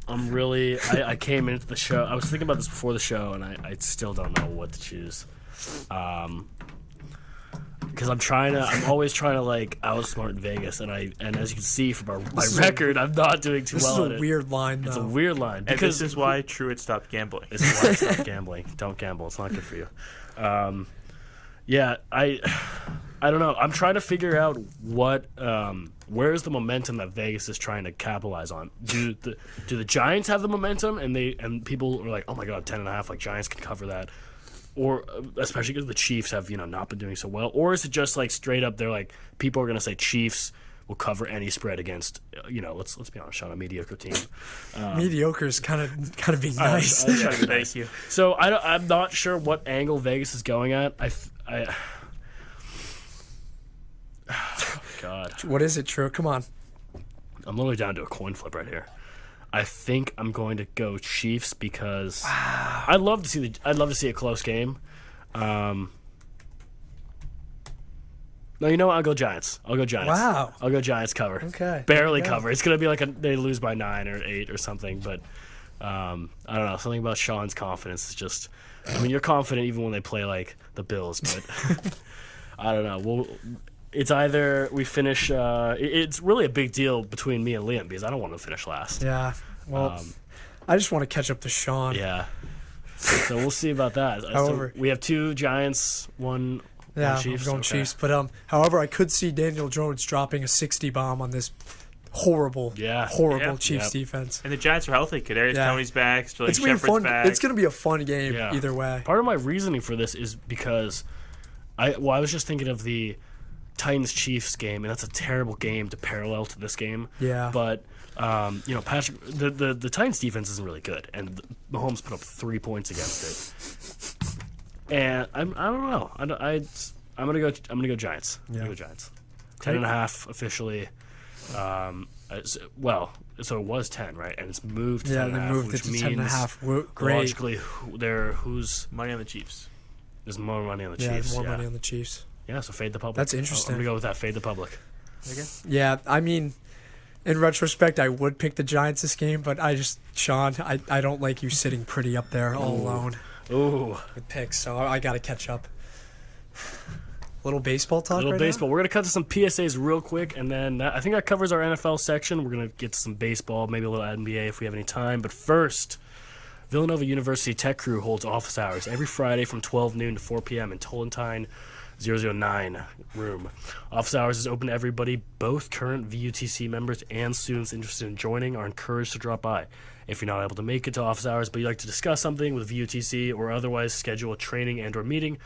I came into the show. I was thinking about this before the show, and I still don't know what to choose. because I'm always trying to like outsmart Vegas, and as you can see from my record, I'm not doing too well. This is a weird line, though. It's a weird line And this is why Truett stopped gambling. This is why I stopped gambling. Don't gamble. It's not good for you. Yeah, I don't know. I'm trying to figure out where's the momentum that Vegas is trying to capitalize on. Do the Giants have the momentum, and people are like, oh my god, 10.5, like Giants can cover that, or especially because the Chiefs have not been doing so well, or is it just like straight up they're like people are gonna say Chiefs will cover any spread against let's be honest, Sean, a mediocre team. Mediocre is kind of being nice. Thank you. So I'm not sure what angle Vegas is going at. Oh, God. What is it, True? Come on. I'm literally down to a coin flip right here. I think I'm going to go Chiefs because I'd love to see a close game. No, you know what? I'll go Giants. Wow. I'll go Giants cover. Okay. Barely cover. It's gonna be like they lose by 9 or 8 or something. But I don't know. Something about Sean's confidence is just. I mean, you're confident even when they play like the Bills, but I don't know. It's either we finish. It's really a big deal between me and Liam because I don't want to finish last. Yeah. Well, I just want to catch up to Sean. Yeah. So we'll see about that. However, so we have 2 Giants, one Chiefs. I'm going Chiefs. But however, I could see Daniel Jones dropping a 60 bomb on this horrible Chiefs defense. And the Giants are healthy. Kadarius Toney's back. Sterling It's gonna be Shepard's fun. back. It's going to be a fun game either way. Part of my reasoning for this is because I was just thinking of the Titans-Chiefs game, and that's a terrible game to parallel to this game. Yeah. But Patrick, the Titans defense isn't really good, and Mahomes put up 3 points against it. And I don't know. I'm gonna go Giants. I'm gonna go Giants. 10.5 officially. So it was 10, right? And it's moved to 10.5, they moved which it to means 10.5. Great. logically who's money on the Chiefs. there's more money on the Yeah, Chiefs. there's more money on the Chiefs. Yeah, so fade the public. That's interesting. I'm gonna go with that. Fade the public. Okay. Yeah, I mean, in retrospect, I would pick the Giants this game, but Sean, I don't like you sitting pretty up there all alone Ooh. with picks, so I got to catch up. Little baseball talk. Little right baseball. now? We're gonna cut to some PSAs real quick, and then I think that covers our NFL section. We're gonna get to some baseball, maybe a little NBA if we have any time. But first, Villanova University Tech Crew holds office hours every Friday from 12 noon to 4 p.m. in Tollentine 009 room. Office hours is open to everybody. Both current VUTC members and students interested in joining are encouraged to drop by. If you're not able to make it to office hours but you'd like to discuss something with VUTC or otherwise schedule a training and or meeting,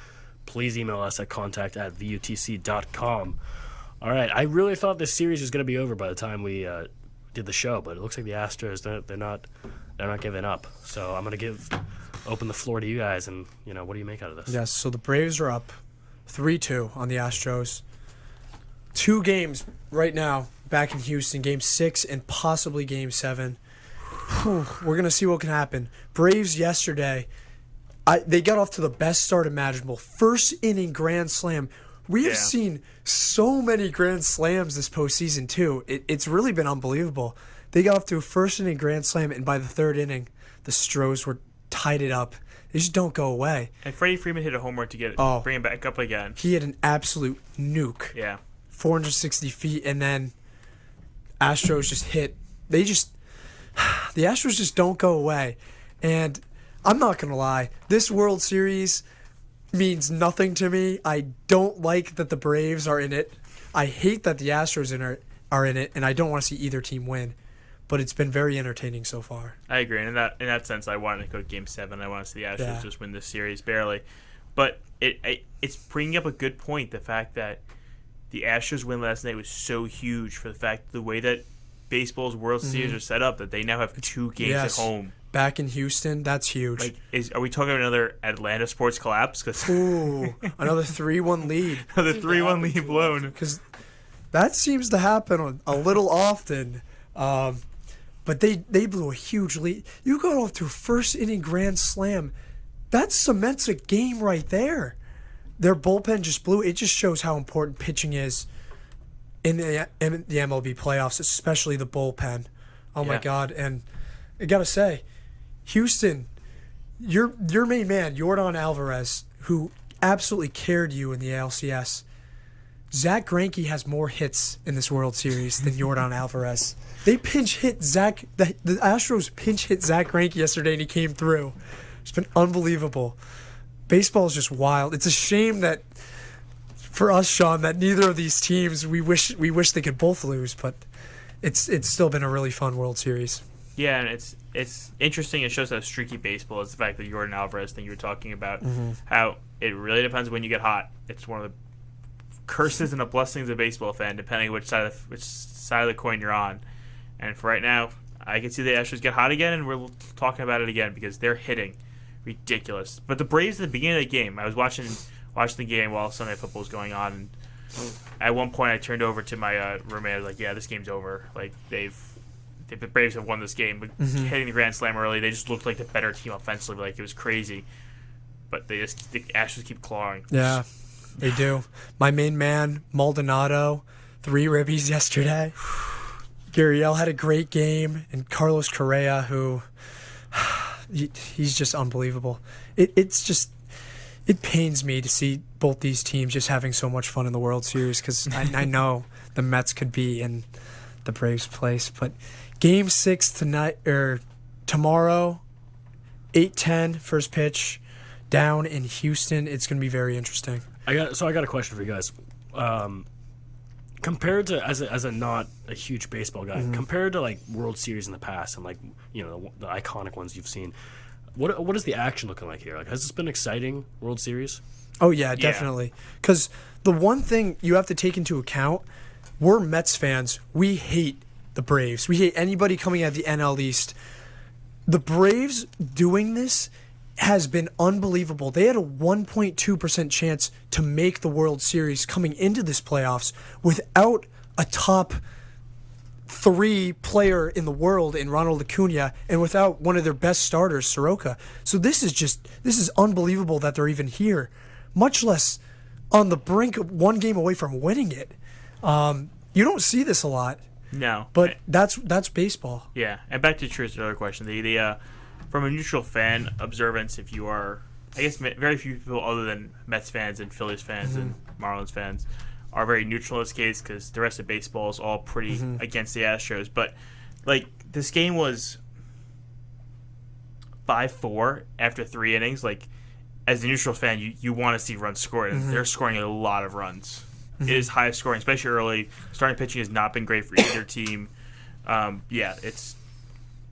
please email us at contact@vutc.com. All right, I really thought this series was going to be over by the time we did the show, but it looks like the Astros they're not giving up. So I'm going to open the floor to you guys, and what do you make out of this? Yes. So the Braves are up 3-2 on the Astros. 2 games right now back in Houston, Game 6 and possibly Game 7. We're gonna see what can happen. Braves yesterday. They got off to the best start imaginable. First inning grand slam. We have seen so many grand slams this postseason, too. It's really been unbelievable. They got off to a first inning grand slam, and by the 3rd inning, the Stros were tied it up. They just don't go away. And Freddie Freeman hit a home run to bring him back up again. He had an absolute nuke. Yeah. 460 feet, and then Astros just hit. The Astros just don't go away. And I'm not going to lie. This World Series means nothing to me. I don't like that the Braves are in it. I hate that the Astros are in it, and I don't want to see either team win. But it's been very entertaining so far. I agree. And in that sense, I wanted to go to Game 7. I want to see the Astros just win this series barely. But it's bringing up a good point, the fact that the Astros win last night was so huge for the fact the way that baseball's World Series are set up, that they now have 2 games at home. Back in Houston, that's huge. Are we talking about another Atlanta sports collapse? Ooh, another 3-1 lead. Another 3-1 lead blown. Because that seems to happen a little often. But they blew a huge lead. You got off to a first inning grand slam. That cements a game right there. Their bullpen just blew. It just shows how important pitching is in the MLB playoffs, especially the bullpen. Oh my God! And I gotta say, Houston, your main man, Yordan Alvarez, who absolutely carried you in the ALCS. Zach Greinke has more hits in this World Series than Yordan Alvarez. They pinch hit Zach. The Astros pinch hit Zach Greinke yesterday, and he came through. It's been unbelievable. Baseball is just wild. It's a shame that for us, Sean, that neither of these teams we wish they could both lose, but it's still been a really fun World Series. Yeah, and it's interesting. It shows how streaky baseball is. The fact that Yordan Alvarez thing you were talking about, how it really depends when you get hot. It's one of the curses and the blessings of a baseball fan, depending which side of the coin you're on. And for right now, I can see the Astros get hot again, and we're talking about it again because they're hitting ridiculous. But the Braves at the beginning of the game, I was watching the game while Sunday football was going on, and at one point I turned over to my roommate. I was like, "Yeah, this game's over. Like the Braves have won this game." But hitting the grand slam early, they just looked like the better team offensively. Like it was crazy. But the Astros keep clawing. Yeah, they do. My main man Maldonado, 3 ribbies yesterday. Gurriel had a great game, and Carlos Correa, who he's just unbelievable. It pains me to see both these teams just having so much fun in the World Series because I know the Mets could be in the Braves' place. But Game 6 tomorrow, 8:10 first pitch, down in Houston. It's going to be very interesting. I got a question for you guys. Compared to as a not a huge baseball guy, compared to like World Series in the past and like the iconic ones you've seen, what is the action looking like here? Like, has this been exciting World Series? Oh yeah, definitely. Because the one thing you have to take into account, we're Mets fans. We hate the Braves. We hate anybody coming out of the NL East. The Braves doing this has been unbelievable. They had a 1.2% chance to make the World Series coming into this playoffs without a top 3 player in the world in Ronald Acuna and without one of their best starters, Soroka. So this is unbelievable that they're even here, much less on the brink of one game away from winning it. You don't see this a lot. No. But that's baseball. Yeah, and back to Truett's other question. From a neutral fan observance, if you are, I guess very few people other than Mets fans and Phillies fans and Marlins fans are very neutral in this case because the rest of baseball is all pretty against the Astros. But, like, this game was 5-4 after 3 innings. Like, as a neutral fan, you want to see runs scored, and they're scoring a lot of runs. It is high scoring, especially early. Starting pitching has not been great for either team. It's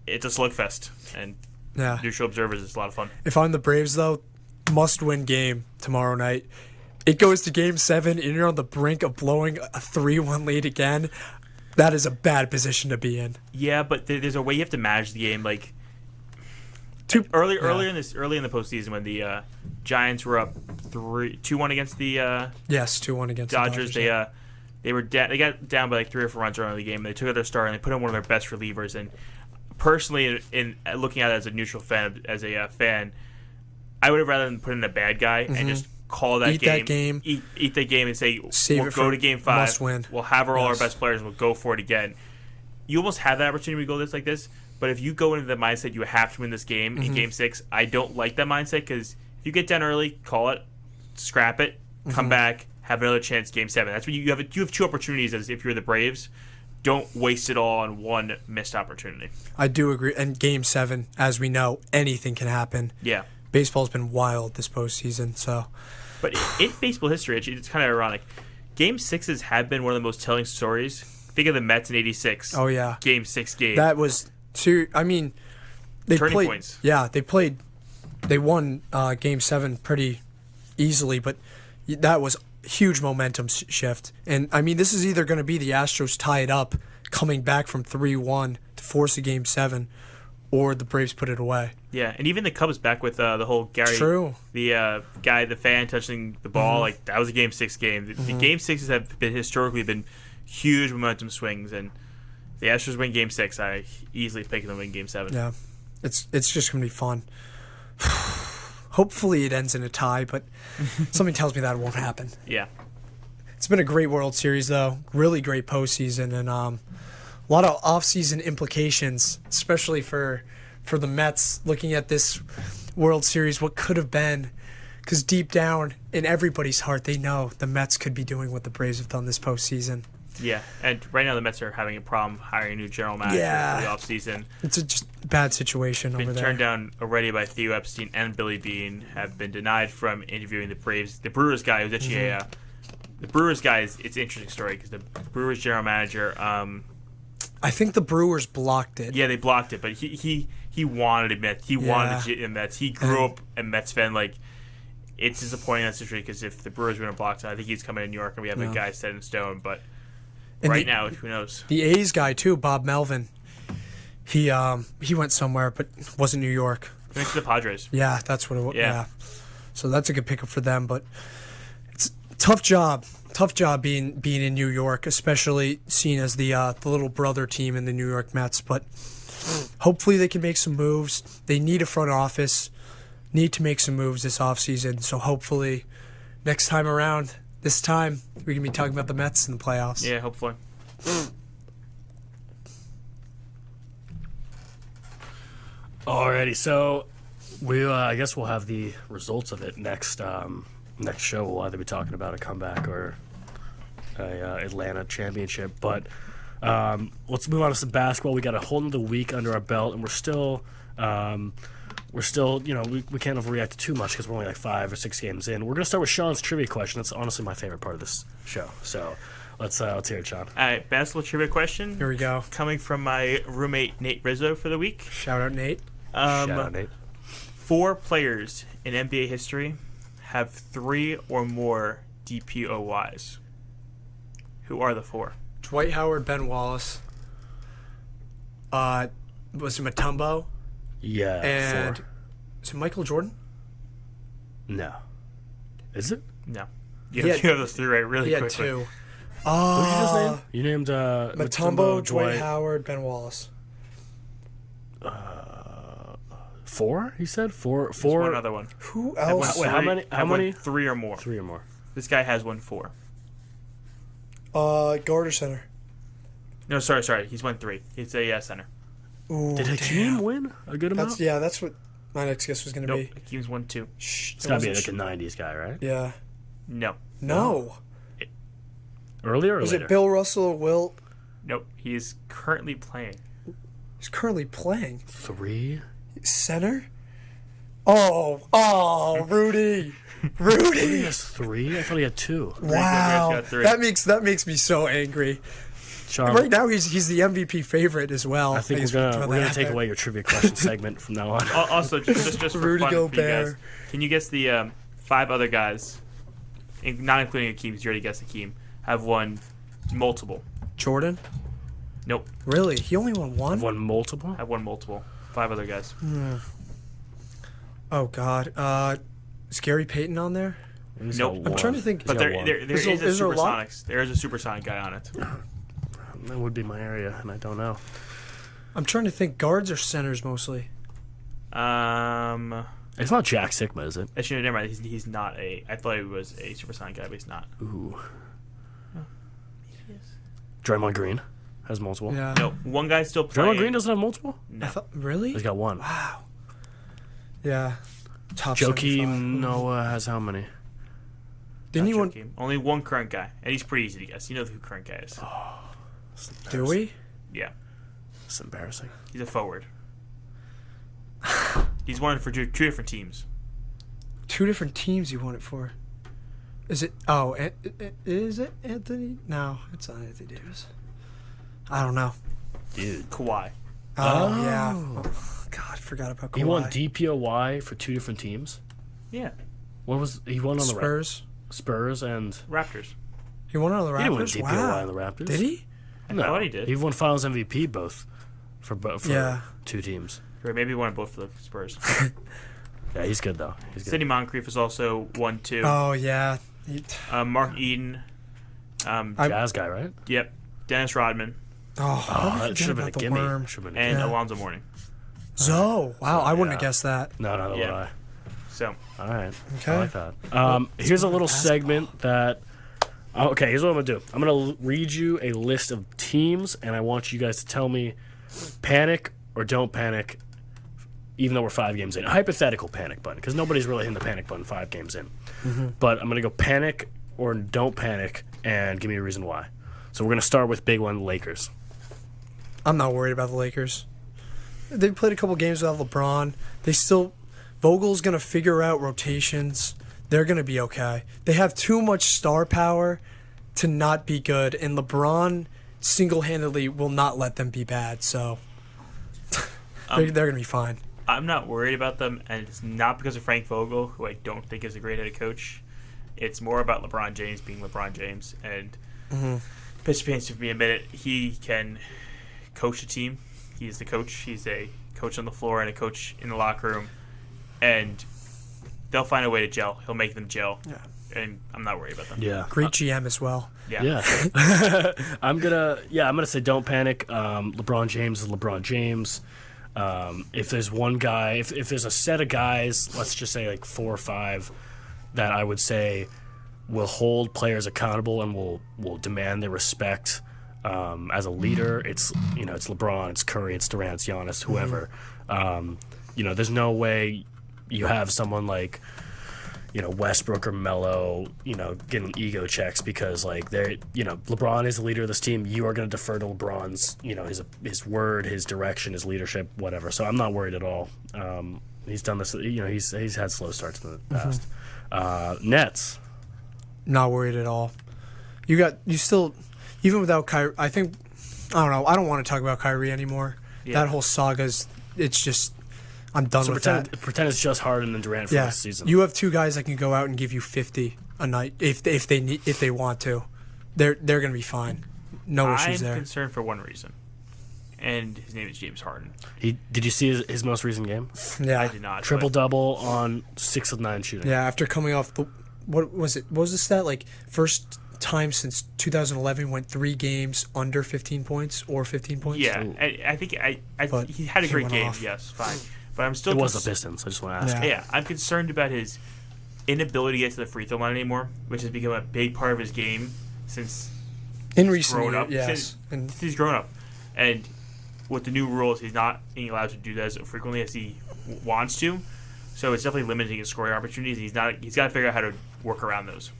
a slugfest, and neutral observers, it's a lot of fun. If I'm the Braves, though, must-win game tomorrow night. It goes to Game 7, and you're on the brink of blowing a 3-1 lead again. That is a bad position to be in. Yeah, but there's a way you have to manage the game. Like early in the postseason when the Giants were up 2-1 against the 2-1 against Dodgers. The Dodgers, They got down by like 3 or 4 runs early in the game. They took out their star and they put in one of their best relievers. And personally, in looking at it as a neutral fan, I would have rather than put in a bad guy and just call that game. Eat that game and say, we'll go to Game 5. Must win. We'll have all our best players and we'll go for it again. You almost have that opportunity to go like this, but if you go into the mindset you have to win this game in Game 6, I don't like that mindset because if you get down early, call it, scrap it, come back, have another chance Game 7. That's when you have 2 opportunities as if you're the Braves. Don't waste it all on one missed opportunity. I do agree. And Game 7, as we know, anything can happen. Yeah. Baseball's been wild this postseason, so. But in baseball history, it's kind of ironic. Game 6s have been one of the most telling stories. Think of the Mets in '86. Oh yeah, Game 6 game. That was I mean, they turning played, points. Yeah, they won Game 7 pretty easily, but that was a huge momentum shift. And I mean, this is either going to be the Astros tie it up, coming back from 3-1 to force a Game 7, or the Braves put it away. Yeah, and even the Cubs back with the whole Gary, the fan touching the ball, like that was a Game 6 game. The Game 6s have historically been huge momentum swings, and if the Astros win Game 6, I easily pick them to win Game 7. Yeah, it's just going to be fun. Hopefully it ends in a tie, but something tells me that won't happen. Yeah. It's been a great World Series, though. Really great postseason, and a lot of off-season implications, especially for the Mets. Looking at this World Series, what could have been, Because deep down in everybody's heart, they know the Mets could be doing what the Braves have done this postseason. Yeah, and right now the Mets are having a problem hiring a new general manager for the offseason. It's a just bad situation over Been there. turned down already by Theo Epstein and Billy Beane. Have been denied from interviewing the Braves. The Brewers guy, who's actually the Brewers guy, it's an interesting story because the Brewers general manager. I think the Brewers blocked it. Yeah, they blocked it, but he wanted a Mets. He wanted a Mets. He grew up a Mets fan. Like, it's disappointing in that situation because if the Brewers were going to block it, I think he's coming to New York and we have a guy set in stone. But and now, who knows? The A's guy too, Bob Melvin. He went somewhere, but wasn't New York. He went to the Padres. Yeah, that's what it was. Yeah. Yeah. So that's a good pickup for them, but it's a tough job. Tough job being in New York, especially seen as the little brother team in the New York Mets. But hopefully they can make some moves. They need a front office, need to make some moves this offseason. So hopefully next time around, this time, we can be talking about the Mets in the playoffs. Yeah, hopefully. Alrighty, so I guess we'll have the results of it next show. We'll either be talking about a comeback or a Atlanta championship. But let's move on to some basketball. We got a whole nother week under our belt, and we're still we can't overreact to too much because we're only like 5 or 6 games in. We're gonna start with Sean's trivia question. That's honestly my favorite part of this show. So let's hear it, Sean. All right, basketball trivia question. Here we go. Coming from my roommate Nate Rizzo for the week. Shout out, Nate. Shout out, Nate. 4 players in NBA history have 3 or more DPOYs. Who are the 4? Dwight Howard, Ben Wallace. Was it Mutombo? Yeah. And 4. is it Michael Jordan? No. Is it? No. He had- You have those 3 right really He had quickly. 2. What did you just name? You named Mutombo, Dwight Howard, Ben Wallace. 4? He said 4. There's one other one. Who Have else? Wait, how many? How many? 3 or more. 3 or more. This guy has won 4. Guard or center? No, sorry. He's won 3. He's a center. Ooh, Did Hakeem win a good amount? That's what my next guess was going to Nope. be. Hakeem's won 2. Shh. It's gotta be like a '90s guy, right? Yeah. No. No. Earlier or Was later? it Bill Russell or Wilt? Nope. He is currently playing. He's currently playing. 3? Center? Oh, Rudy. He Rudy. has 3? I thought he had 2. Wow. got 3. That makes me so angry. Sean, Right now he's the MVP favorite as well. I think we're gonna take away your trivia question segment from now on. Also, just for Rudy fun for you Gobert. guys, can you guess the 5 other guys, not including Hakeem, because you already guessed Hakeem, have won multiple? Jordan? Nope. Really? He only won one? I've won multiple. Have won multiple. 5 other guys. Oh, God. Is Gary Payton on there? He's Nope. got I'm trying to one. think. But got there one. is a is there a lot? Supersonics. There is a Supersonic guy on it. That would be my area, and I don't know. I'm trying to think. Guards or centers mostly? It's not Jack Sigma, is it? Actually, never mind. He's not a. I thought he was a Supersonic guy, but he's not. Ooh. Draymond Green has multiple. Yeah. No, one guy's still playing. Draymond Green doesn't have multiple? No. Really? He's got 1. Wow. Yeah. Top Joakim 75. Noah has how many? Didn't he Not win? Joakim. Only one current guy, and he's pretty easy to guess. You know who current guy is. Do we? Yeah, It's embarrassing. he's a forward. He's won for 2 different teams. 2 different teams you won it for. Is it? Oh, is it Anthony? No, it's not Anthony Davis. I don't know. Dude. Kawhi. Oh, yeah. Oh, God, I forgot about Kawhi. He won DPOY for 2 different teams? Yeah, What was he won on the Spurs. Spurs and Raptors. He won on the he didn't win Raptors. DPOY Wow. on the Raptors. Did he? I thought he did. He won Finals MVP both for Yeah. 2 teams. Or maybe he won both for the Spurs. Yeah, he's good though. He's good. Sidney Moncrief has also won 2. Oh yeah. Mark Eden. Jazz guy, right? Yep. Dennis Rodman Oh, how did I that should forget have been a about the gimme. worm? Should have been a and Yeah. Alonzo Mourning. Zoe. Wow, I wouldn't have yeah. guessed that. No, that Yeah. would I. So All right. Okay. I like that. Here's a little segment that. Okay, here's what I'm gonna do. I'm gonna read you a list of teams, and I want you guys to tell me, panic or don't panic, even though we're 5 games in. A hypothetical panic button, because nobody's really hitting the panic button 5 games in. Mm-hmm. But I'm going to go panic or don't panic, and give me a reason why. So we're going to start with big one, Lakers. I'm not worried about the Lakers. They've played a couple games without LeBron. Vogel's going to figure out rotations. They're going to be okay. They have too much star power to not be good, and LeBron single-handedly will not let them be bad, so they're going to be fine. I'm not worried about them, and it's not because of Frank Vogel, who I don't think is a great head coach. It's more about LeBron James being LeBron James, and Pitch Paints, for me a minute, he can coach a team. He's the coach. He's a coach on the floor and a coach in the locker room, and they'll find a way to gel. He'll make them gel. Yeah. And I'm not worried about them. Yeah. Great GM as well. Yeah. I'm gonna say don't panic. LeBron James is LeBron James. If there's one guy, if there's a set of guys, let's just say like 4 or 5, that I would say will hold players accountable and will demand their respect as a leader, it's LeBron, it's Curry, it's Durant, it's Giannis, whoever. There's no way you have someone like Westbrook or Melo, getting ego checks because like LeBron is the leader of this team. You are going to defer to LeBron's, his word, his direction, his leadership, whatever. So I'm not worried at all. He's done this. He's had slow starts in the past. Nets. Not worried at all. You still, even without Kyrie, I don't know. I don't want to talk about Kyrie anymore. Yeah. That whole saga's, it's just, I'm done with that. Pretend it's just Harden and Durant for this season. You have 2 guys that can go out and give you 50 a night if they want to. They're going to be fine. No issues there. I'm concerned for one reason, and his name is James Harden. Did you see his most recent game? Yeah, I did not. Triple-double on 6 of 9 shooting. Yeah, after coming off what was it? What was the stat? Like first time since 2011 went 3 games under 15 points or 15 points. Yeah, I think he had a great game. Off. Yes, fine. But I'm still. It was the Pistons. I just want to ask. Yeah, I'm concerned about his inability to get to the free throw line anymore, which has become a big part of his game since in recent grown years. up. Yes, since he's grown up, and with the new rules, he's not being allowed to do that as frequently as he wants to. So it's definitely limiting his scoring opportunities. He's got to figure out how to work around those.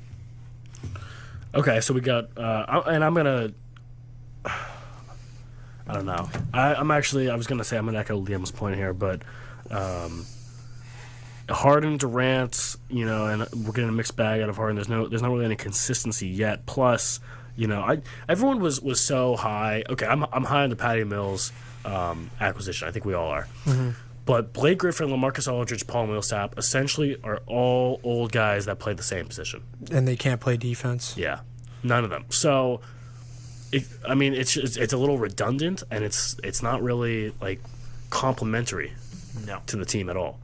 Okay, so we got, and I'm gonna. I don't know. I was gonna say I'm gonna echo Liam's point here, but Harden, Durant, and we're getting a mixed bag out of Harden. There's not really any consistency yet. Plus, everyone was so high. Okay, I'm high on the Patty Mills acquisition. I think we all are. Mm-hmm. But Blake Griffin, LaMarcus Aldridge, Paul Millsap essentially are all old guys that play the same position, and they can't play defense. Yeah, none of them. So. It's a little redundant, and it's not really like complementary to the team at all.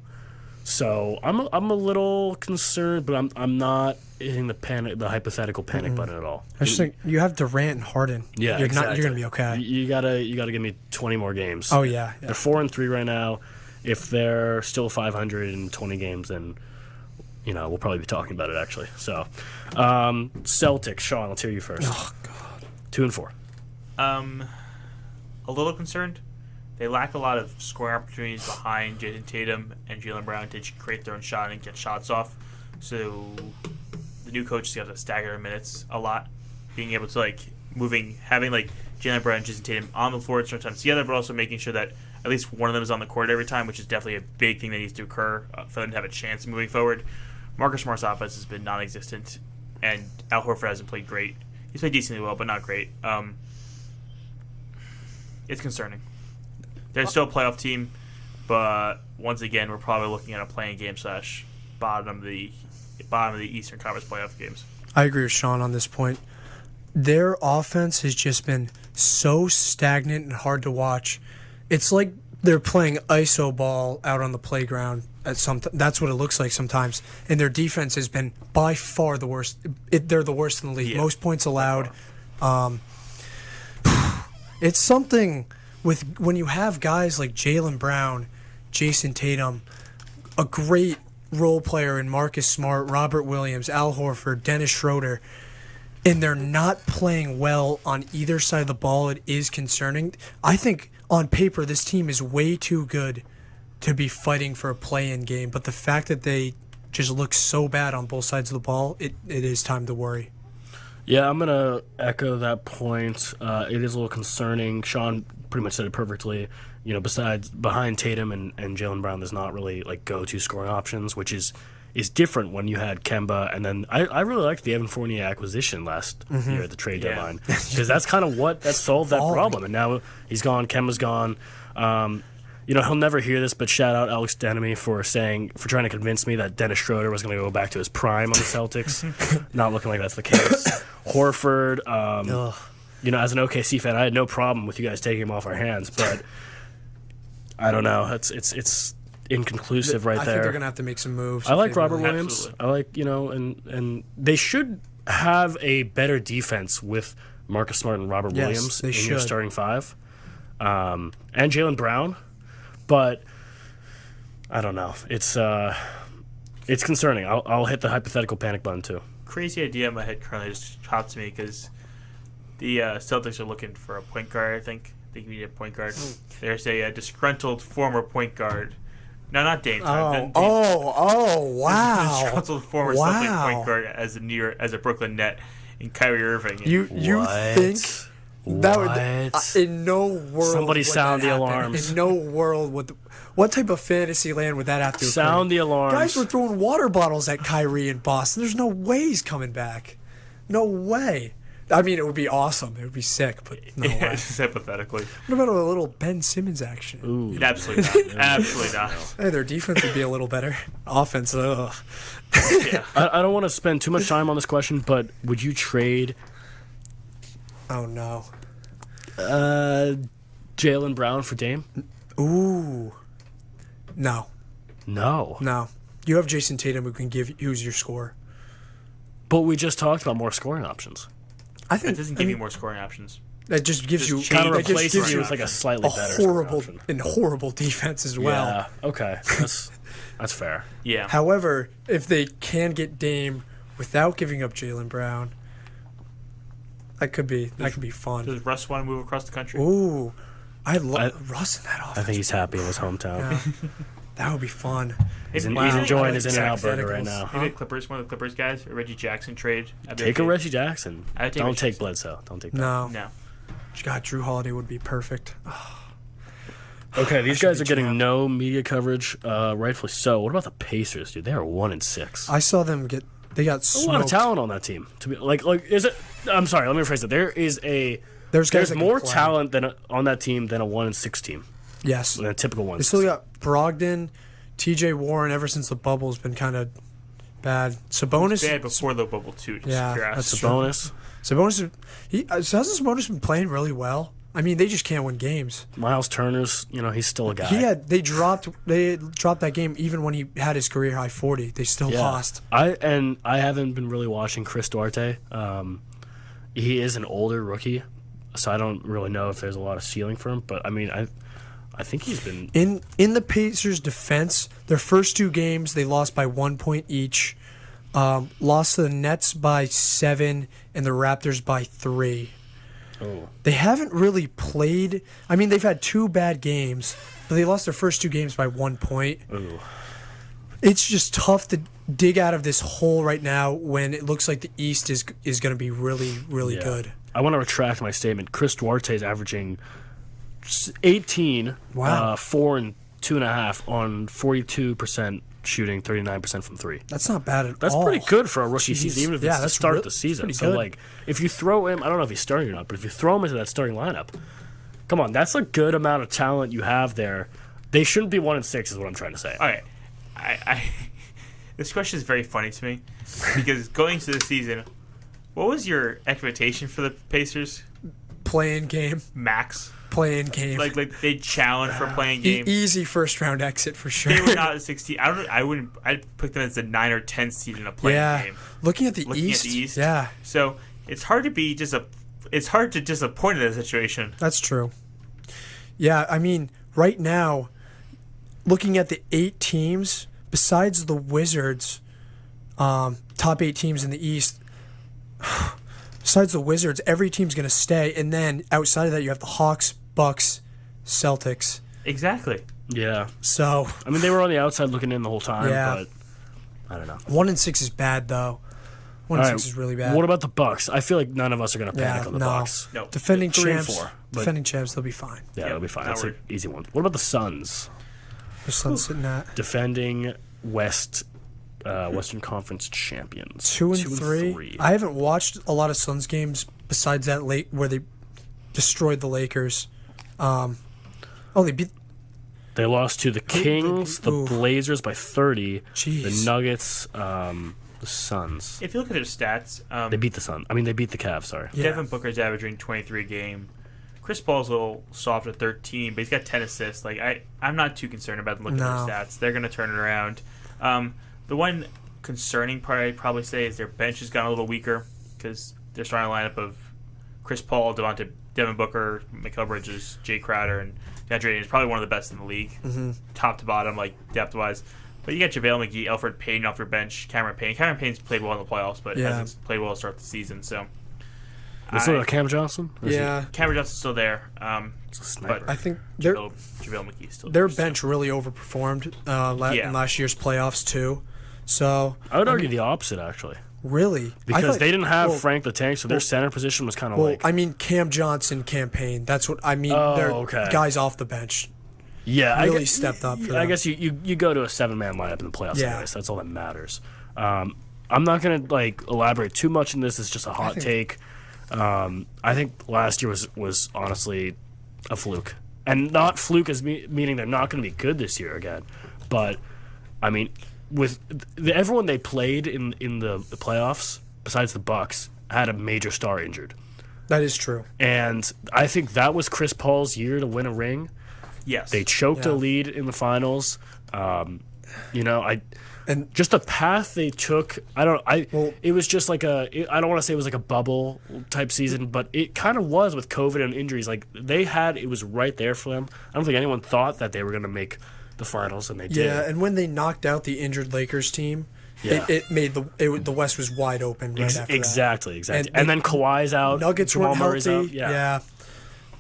So I'm a little concerned, but I'm not hitting the hypothetical panic button at all. I just think you have Durant and Harden. Yeah, you're exactly. You're gonna be okay. You gotta give me 20 more games. Oh yeah. They're 4-3 right now. If they're still 500 in 20 games, then we'll probably be talking about it actually. So Celtics, Sean, let's hear you first. Oh God. 2-4. A little concerned. They lack a lot of scoring opportunities behind Jason Tatum and Jaylen Brown to create their own shot and get shots off. So the new coach has got to stagger their minutes a lot, being able to having Jaylen Brown and Jason Tatum on the floor at certain times together, but also making sure that at least one of them is on the court every time, which is definitely a big thing that needs to occur for them to have a chance moving forward. Marcus Smart's offense has been non-existent, and Al Horford hasn't played great. He's played decently well, but not great. It's concerning. They're still a playoff team, but once again, we're probably looking at a playing game / bottom of the Eastern Conference playoff games. I agree with Sean on this point. Their offense has just been so stagnant and hard to watch. It's like they're playing iso ball out on the playground. That's what it looks like sometimes. And their defense has been by far the worst. They're the worst in the league. Yeah. Most points allowed. It's something with when you have guys like Jaylen Brown, Jason Tatum, a great role player in Marcus Smart, Robert Williams, Al Horford, Dennis Schroeder, and they're not playing well on either side of the ball. It is concerning. I think on paper this team is way too good to be fighting for a play-in game. But the fact that they just look so bad on both sides of the ball, it is time to worry. Yeah, I'm going to echo that point. It is a little concerning. Sean pretty much said it perfectly. Besides behind Tatum and Jaylen Brown, there's not really like go-to scoring options, which is different when you had Kemba. And then I really liked the Evan Fournier acquisition last year at the trade deadline, because that's kind of that solved that problem. And now he's gone, Kemba's gone. He'll never hear this, but shout out Alex Denemy for trying to convince me that Dennis Schroeder was going to go back to his prime on the Celtics. Not looking like that's the case. Horford, as an OKC fan, I had no problem with you guys taking him off our hands, but I don't know. It's inconclusive right there. I think they're going to have to make some moves. I like Robert Williams. Absolutely. I like, and they should have a better defense with Marcus Smart and Robert Williams in your starting five, and Jaylen Brown. But I don't know. It's concerning. I'll hit the hypothetical panic button too. Crazy idea in my head currently just popped to me because the Celtics are looking for a point guard. I think they need a point guard. There's a disgruntled former point guard. No, not Dame. Wow! Disgruntled former Celtic point guard as a Brooklyn Net in Kyrie Irving. You think that would in no world? Somebody sound the alarms. In no world would. What type of fantasy land would that have to sound the alarms? Guys were throwing water bottles at Kyrie in Boston. There's no way he's coming back. No way. I mean, it would be awesome. It would be sick, but no way. Just hypothetically. What about a little Ben Simmons action? Ooh. Absolutely not. Absolutely not. Hey, their defense would be a little better. Offense, ugh. Yeah. I don't want to spend too much time on this question, but would you trade Oh, no. Jaylen Brown for Dame? Ooh. No. No. You have Jason Tatum who can who's your scorer. But we just talked about more scoring options. I think It doesn't give you more scoring options. That just gives you Kind of that just replaces gives you you with like a slightly a better scoring horrible option. horrible defense as well. Yeah. Okay. That's fair. Yeah. However, if they can get Dame without giving up Jaylen Brown, that could be fun. Does Russ want to move across the country? Ooh, I love Russ in that offense. I think he's happy in his hometown. Yeah. That would be fun. He's Wow. enjoying his Exact In-N-Out burger right now. Maybe the Clippers, one of the Clippers guys, or Reggie Jackson trade. Take a Reggie Jackson. I'd take Don't Reggie take Jackson. Bledsoe. Don't take that. No. God, Drew Holiday would be perfect. Okay, these guys are getting champ. no media coverage, rightfully so. What about the Pacers, dude? They are 1-6. I saw them they got A smoked. lot of talent on that team. To be like is it? I'm sorry. Let me rephrase it. There's guys that can more play. talent on that team than a 1-6 team. Yes. Than a typical one. They still got Brogdon, T.J. Warren. Ever since the bubble's been kind of bad. Sabonis. Bad before the bubble too. Just Yeah, curiosity. that's a bonus. Sabonis. Hasn't Sabonis been playing really well? I mean, they just can't win games. Miles Turner's, he's still a guy. They dropped that game even when he had his career high 40. They still lost. I haven't been really watching Chris Duarte. He is an older rookie, so I don't really know if there's a lot of ceiling for him. But I mean, I think he's been In the Pacers' defense, their first two games they lost by 1 point each. Lost to the Nets by 7 and the Raptors by 3. Oh. They haven't really played. I mean, they've had 2 bad games, but they lost their first 2 games by 1 point. Ooh. It's just tough to dig out of this hole right now when it looks like the East is going to be really, really good. I want to retract my statement. Chris Duarte is averaging 18, Wow. 4 and 2.5 on 42% shooting, 39% from 3. That's not bad at That's all. pretty good for a rookie Jeez. season, even if Yeah, it's the that's start of real- the season. that's So, pretty good. like, if you throw him, I don't know if he's starting or not, but if you throw him into that starting lineup, come on, that's a good amount of talent you have there. They shouldn't be 1-6, is what I'm trying to say. All right. I this question is very funny to me because going into the season, what was your expectation for the Pacers? Playing game. Max. Playing game. Like they challenge for playing game. Easy first round exit for sure. They were not at 16. I'd put them as a 9 or 10 seed in a playing game. Looking at the East. Yeah, So it's hard to be it's hard to disappoint in that situation. that's true. Yeah, I mean, right now, looking at the 8 teams, besides the Wizards, top 8 teams in the East, besides the Wizards, every team's going to stay. And then outside of that, you have the Hawks, Bucks, Celtics. Exactly. Yeah. So I mean, they were on the outside looking in the whole time, Yeah. but I don't know. 1-6 is bad though. 1-6 is really bad. What about the Bucks? I feel like none of us are going to panic on the no. Bucks. No. Defending 3-4, champs. but- Defending champs, they'll be fine. Yeah, it'll be fine. not That's an worried. easy one. What about the Suns? The Suns sitting at Defending Western Conference champions. 2-3. I haven't watched a lot of Suns games besides that late where they destroyed the Lakers. They beat. They lost to the Kings, the Ooh. Blazers by 30, Jeez. the Nuggets, the Suns. If you look at their stats, They beat the Suns. I mean, they beat the Cavs, sorry. Yeah. Devin Booker's averaging 23 a game. Chris Paul's a little soft at 13, but he's got 10 assists. Like I'm not too concerned about them looking at No. their stats. They're going to turn it around. The one concerning part I'd probably say is their bench has gotten a little weaker because their starting lineup of Chris Paul, Devin Booker, Mikal Bridges, Jay Crowder, and DeAndre is probably one of the best in the league, top to bottom, like depth-wise. But you got JaVale McGee, Elfrid Payton off your bench, Cameron Payne. Cameron Payne's played well in the playoffs, but Yeah. hasn't played well to start the season. So Is it Cam Johnson? Or is Yeah, Cameron Johnson's still there. It's a sniper. I think their JaVale McGee's still their there. so- bench really overperformed Yeah. in last year's playoffs too. So I would argue the opposite, actually. really, Because they didn't have well, Frank the Tank, so their center position was kind of Well, like... I mean Cam Johnson campaign. That's what I mean. Oh, They're okay. guys off the bench. Yeah, really stepped up for I them. guess you go to a 7-man lineup in the playoffs Yeah. anyways. That's all that matters. I'm not going to elaborate too much on this. It's just a hot take. I think last year was honestly a fluke. And not fluke as meaning they're not going to be good this year again. But, I mean, with everyone they played in the playoffs, besides the Bucks, had a major star injured. That is true. And I think that was Chris Paul's year to win a ring. Yes. They choked a Yeah. lead in the finals. And just the path they took. It was just like I don't want to say it was like a bubble type season, but it kind of was with COVID and injuries. Like it was right there for them. I don't think anyone thought that they were going to make the finals, and they did. Yeah, and when they knocked out the injured Lakers team, Yeah. it made the West was wide open right after that. Exactly. And And then Kawhi's out. Nuggets Jamal weren't Murray's healthy. out. Yeah.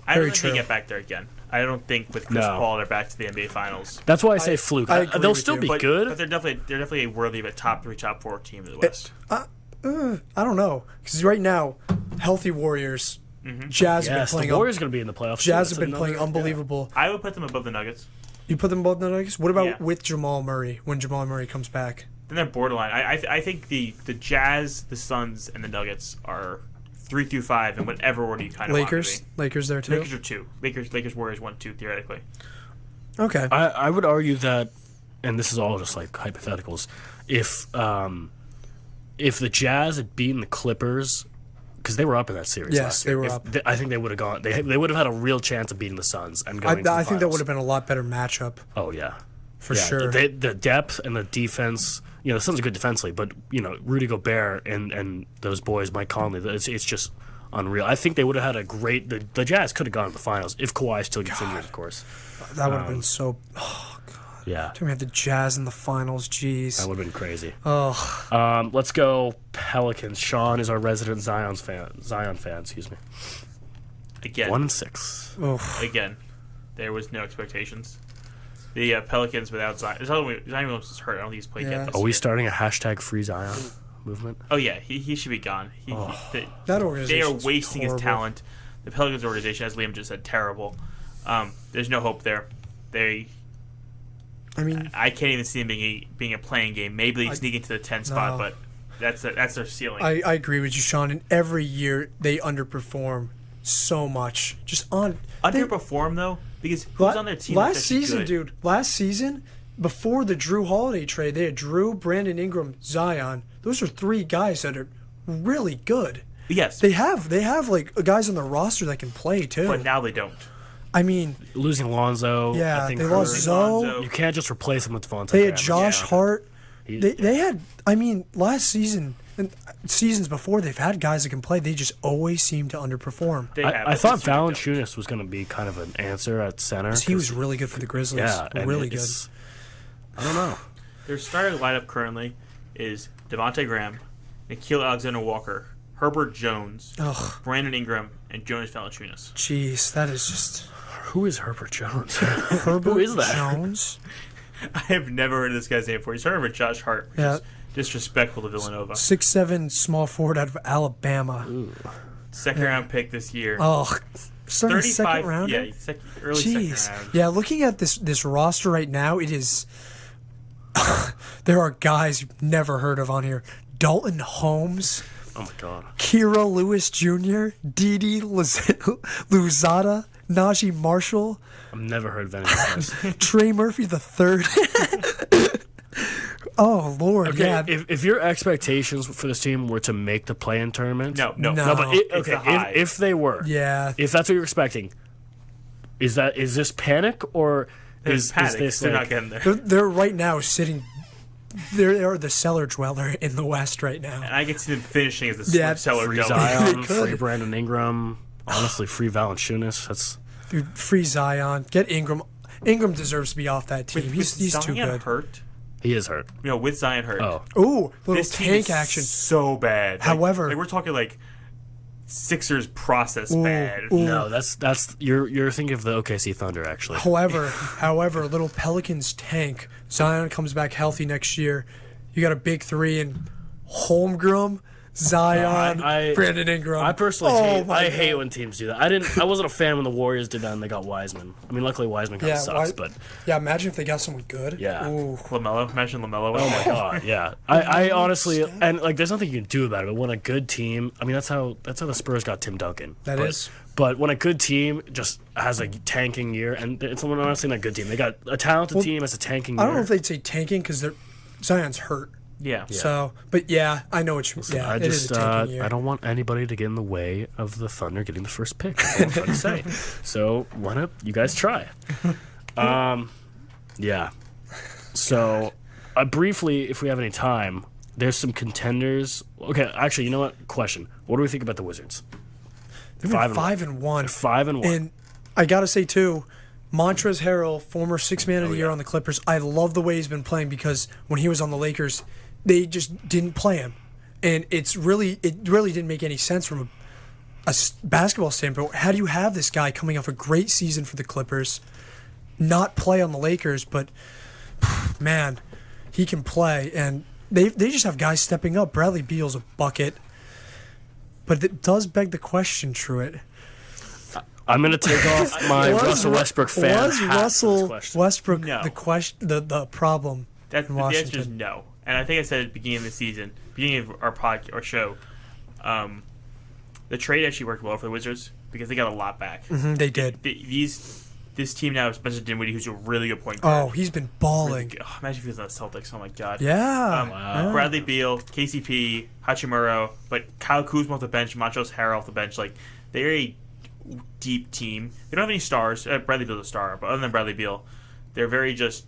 I very don't think true. they get back there again. I don't think with Chris No. Paul they're back to the NBA Finals. That's why I say fluke. I agree They'll with still you. be But good. But they're definitely worthy of a top 3, top 4 team in the West. I don't know because right now, healthy Warriors, Jazz have been Yes, the playing. Warriors are going to be in the playoffs. Jazz too. have been That's playing another- unbelievable. I would put them above the Nuggets. You put them both in the Nuggets. What about Yeah. with Jamal Murray when Jamal Murray comes back? Then they're borderline. I think the Jazz, the Suns, and the Nuggets are 3 through 5 in whatever order you kind of Lakers there want too. them to be. Lakers are 2. Lakers Warriors 1, 2 theoretically. Okay. I would argue that, and this is all just like hypotheticals, if the Jazz had beaten the Clippers, because they were up in that series. Yes, last they year, were if up. I think they would have gone. They would have had a real chance of beating the Suns and going. I think that would have been a lot better matchup Oh yeah, for yeah, sure. The depth and the defense. The Suns are good defensively, but Rudy Gobert and those boys, Mike Conley. It's just unreal. I think they would have had a great. The Jazz could have gone to the finals if Kawhi still gets injured, of course. That would have been so. Oh god. Yeah, We had the Jazz in the finals. Jeez. that would have been crazy. Oh. Let's go Pelicans. Sean is our resident Zion fan. Excuse me. Again, 1-6. Oh. again, there was no expectations. The Pelicans without Zion. Zion Williams is hurt. I don't think he's played Yeah. yet. This Are we year. starting a hashtag Free Zion movement? Oh yeah, he should be gone. That organization. They are wasting his talent. The Pelicans organization, as Liam just said, terrible. There's no hope there. I can't even see them being a playing game. Maybe they sneak into the 10 spot, No. but that's their ceiling. I agree with you, Sean. And every year they underperform so much. Underperform though, because who's on their team? Last that's actually season, good? dude. Last season, before the Drew Holiday trade, they had Drew, Brandon Ingram, Zion. Those are 3 guys that are really good. Yes, They have like guys on the roster that can play too. but now they don't. I mean, Losing Lonzo. yeah, I think they hurt. lost Zoe. You can't just replace him with Devontae. They had Graham. Josh Yeah. Hart. He- They had. I mean, last season and seasons before, they've had guys that can play. They just always seem to underperform. They have, I but thought this year they don't. Valanciunas was going to be kind of an answer at center. He was 'cause- really good for the Grizzlies. yeah, and really good. it's- I don't know. Their starting lineup currently is Devontae Graham, Nikhil Alexander-Walker, Herbert Jones, Ugh, Brandon Ingram, and Jonas Valanciunas. jeez, that is just. Who is Herbert Jones? Herbert Who is that? Jones. I have never heard of this guy's name before. He's heard of Josh Hart, which Yeah. is disrespectful to Villanova. 6'7" small forward out of Alabama. Second round pick this year. Oh, starting 35. second round. Yeah, early Jeez. second round. Yeah, looking at this roster right now, it is. There are guys you've never heard of on here. Dalton Holmes, Oh my god. Kira Lewis Jr., Didi Luzada, Najee Marshall, I've never heard of any of these guys. Trey Murphy III. Oh Lord, Okay, yeah. if your expectations for this team were to make the play-in tournament, No. No. no, but It's a high. if they were, Yeah. if that's what you're expecting, is this panic or There's is panic. this They're like, not getting there. They're right now sitting. They are the cellar dweller in the West right now. And I can see them finishing as the Yeah, seller free jelly. Zion, They could. free Brandon Ingram, honestly, free Valanciunas? That's Dude, free Zion. Get Ingram. Ingram deserves to be off that team. With He's too Zion good. hurt. he is hurt. With Zion hurt. Oh, Ooh, little This team tank is action. so bad. However- like, we're talking like Sixers process Ooh, bad. ooh. no, that's you're thinking of the OKC Thunder actually. However, little Pelicans tank. Zion comes back healthy next year. You got a big three in Holmgren, Zion, I- Brandon Ingram. I personally my hate God. when teams do that. I wasn't a fan when the Warriors did that and they got Wiseman. I mean, luckily Wiseman kind of sucks, but Yeah, imagine if they got someone good. Yeah. Ooh. LaMelo. Imagine LaMelo. oh my god, yeah. I honestly and like there's nothing you can do about it. But when a good team, I mean that's how the Spurs got Tim Duncan. That but, is. But when a good team just has a tanking year, and it's honestly not a good team. They got a talented team as a tanking year. I don't know if they'd say tanking because Zion's hurt. Yeah. So, but yeah, I know what you. Yeah, I it is just a tanking year. I don't want anybody to get in the way of the Thunder getting the first pick. That's what I'm trying to say. So why don't you guys try? Yeah. So briefly, if we have any time, there's some contenders. Okay, actually, you know what? Question: what do we think about the Wizards? They've been 5-1. 5-1. And I gotta say too, Montrezl Harrell, former Sixth Man of the Year on the Clippers. I love the way he's been playing because when he was on the Lakers, they just didn't play him, and it really didn't make any sense from a basketball standpoint. How do you have this guy coming off a great season for the Clippers, not play on the Lakers, but man, he can play, and they just have guys stepping up. Bradley Beal's a bucket, but it does beg the question, Truett. I'm gonna take off my Russell Westbrook fan Was hat for this Russell question. Westbrook No. the problem That, in the answer is Washington? no. And I think I said at the beginning of the season, beginning of our show, the trade actually worked well for the Wizards because they got a lot back. Mhm, they did. This team now is Spencer Dinwiddie, who's a really good point guard. Oh, he's been balling. Imagine if he was on the Celtics. Oh my god. Yeah. Wow. Bradley Beal, KCP, Hachimura, but Kyle Kuzma off the bench, Montrezl Harrell off the bench. Like they're a deep team. They don't have any stars. Bradley Beal's a star, but other than Bradley Beal, they're very just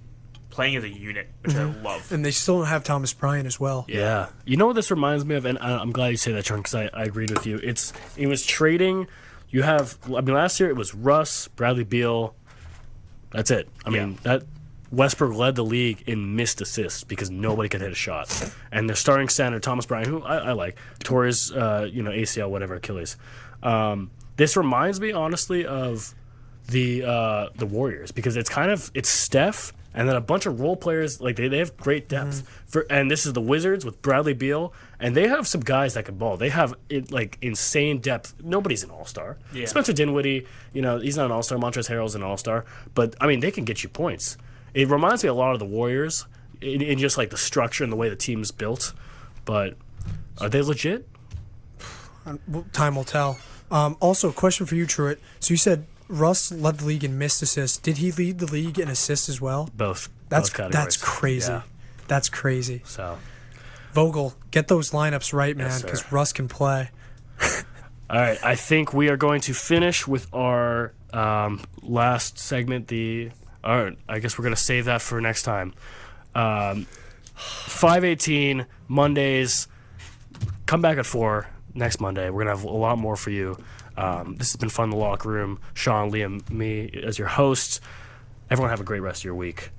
playing as a unit, which I love. And they still don't have Thomas Bryant as well. Yeah. You know what this reminds me of, and I'm glad you say that, Sean, because I agreed with you. It was trading. You have, I mean, last year it was Russ, Bradley Beal. That's it. I mean, that Westbrook led the league in missed assists because nobody could hit a shot. And their starting center, Thomas Bryant, who I like, tore his, ACL, whatever, Achilles. This reminds me, honestly, of the Warriors because it's Steph and then a bunch of role players. Like they have great depth. And this is the Wizards with Bradley Beal, and they have some guys that can ball. They have insane depth. Nobody's an all-star. Yeah. Spencer Dinwiddie, he's not an all-star. Montrezl Harrell's an all-star, but I mean they can get you points. It reminds me a lot of the Warriors in just like the structure and the way the team's built. But are they legit? Time will tell. Also, a question for you, Truett. So you said Russ led the league in missed assists. Did he lead the league in assists as well? Both. That's both categories. crazy. Yeah. That's crazy. So. Vogel, get those lineups right, man, Yes, sir. because Russ can play. All right, I think we are going to finish with our last segment. All right, I guess we're going to save that for next time. 5:18 Mondays. Come back at 4 next Monday. We're going to have a lot more for you. This has been fun in the locker room. Sean, Liam, me as your hosts. Everyone have a great rest of your week.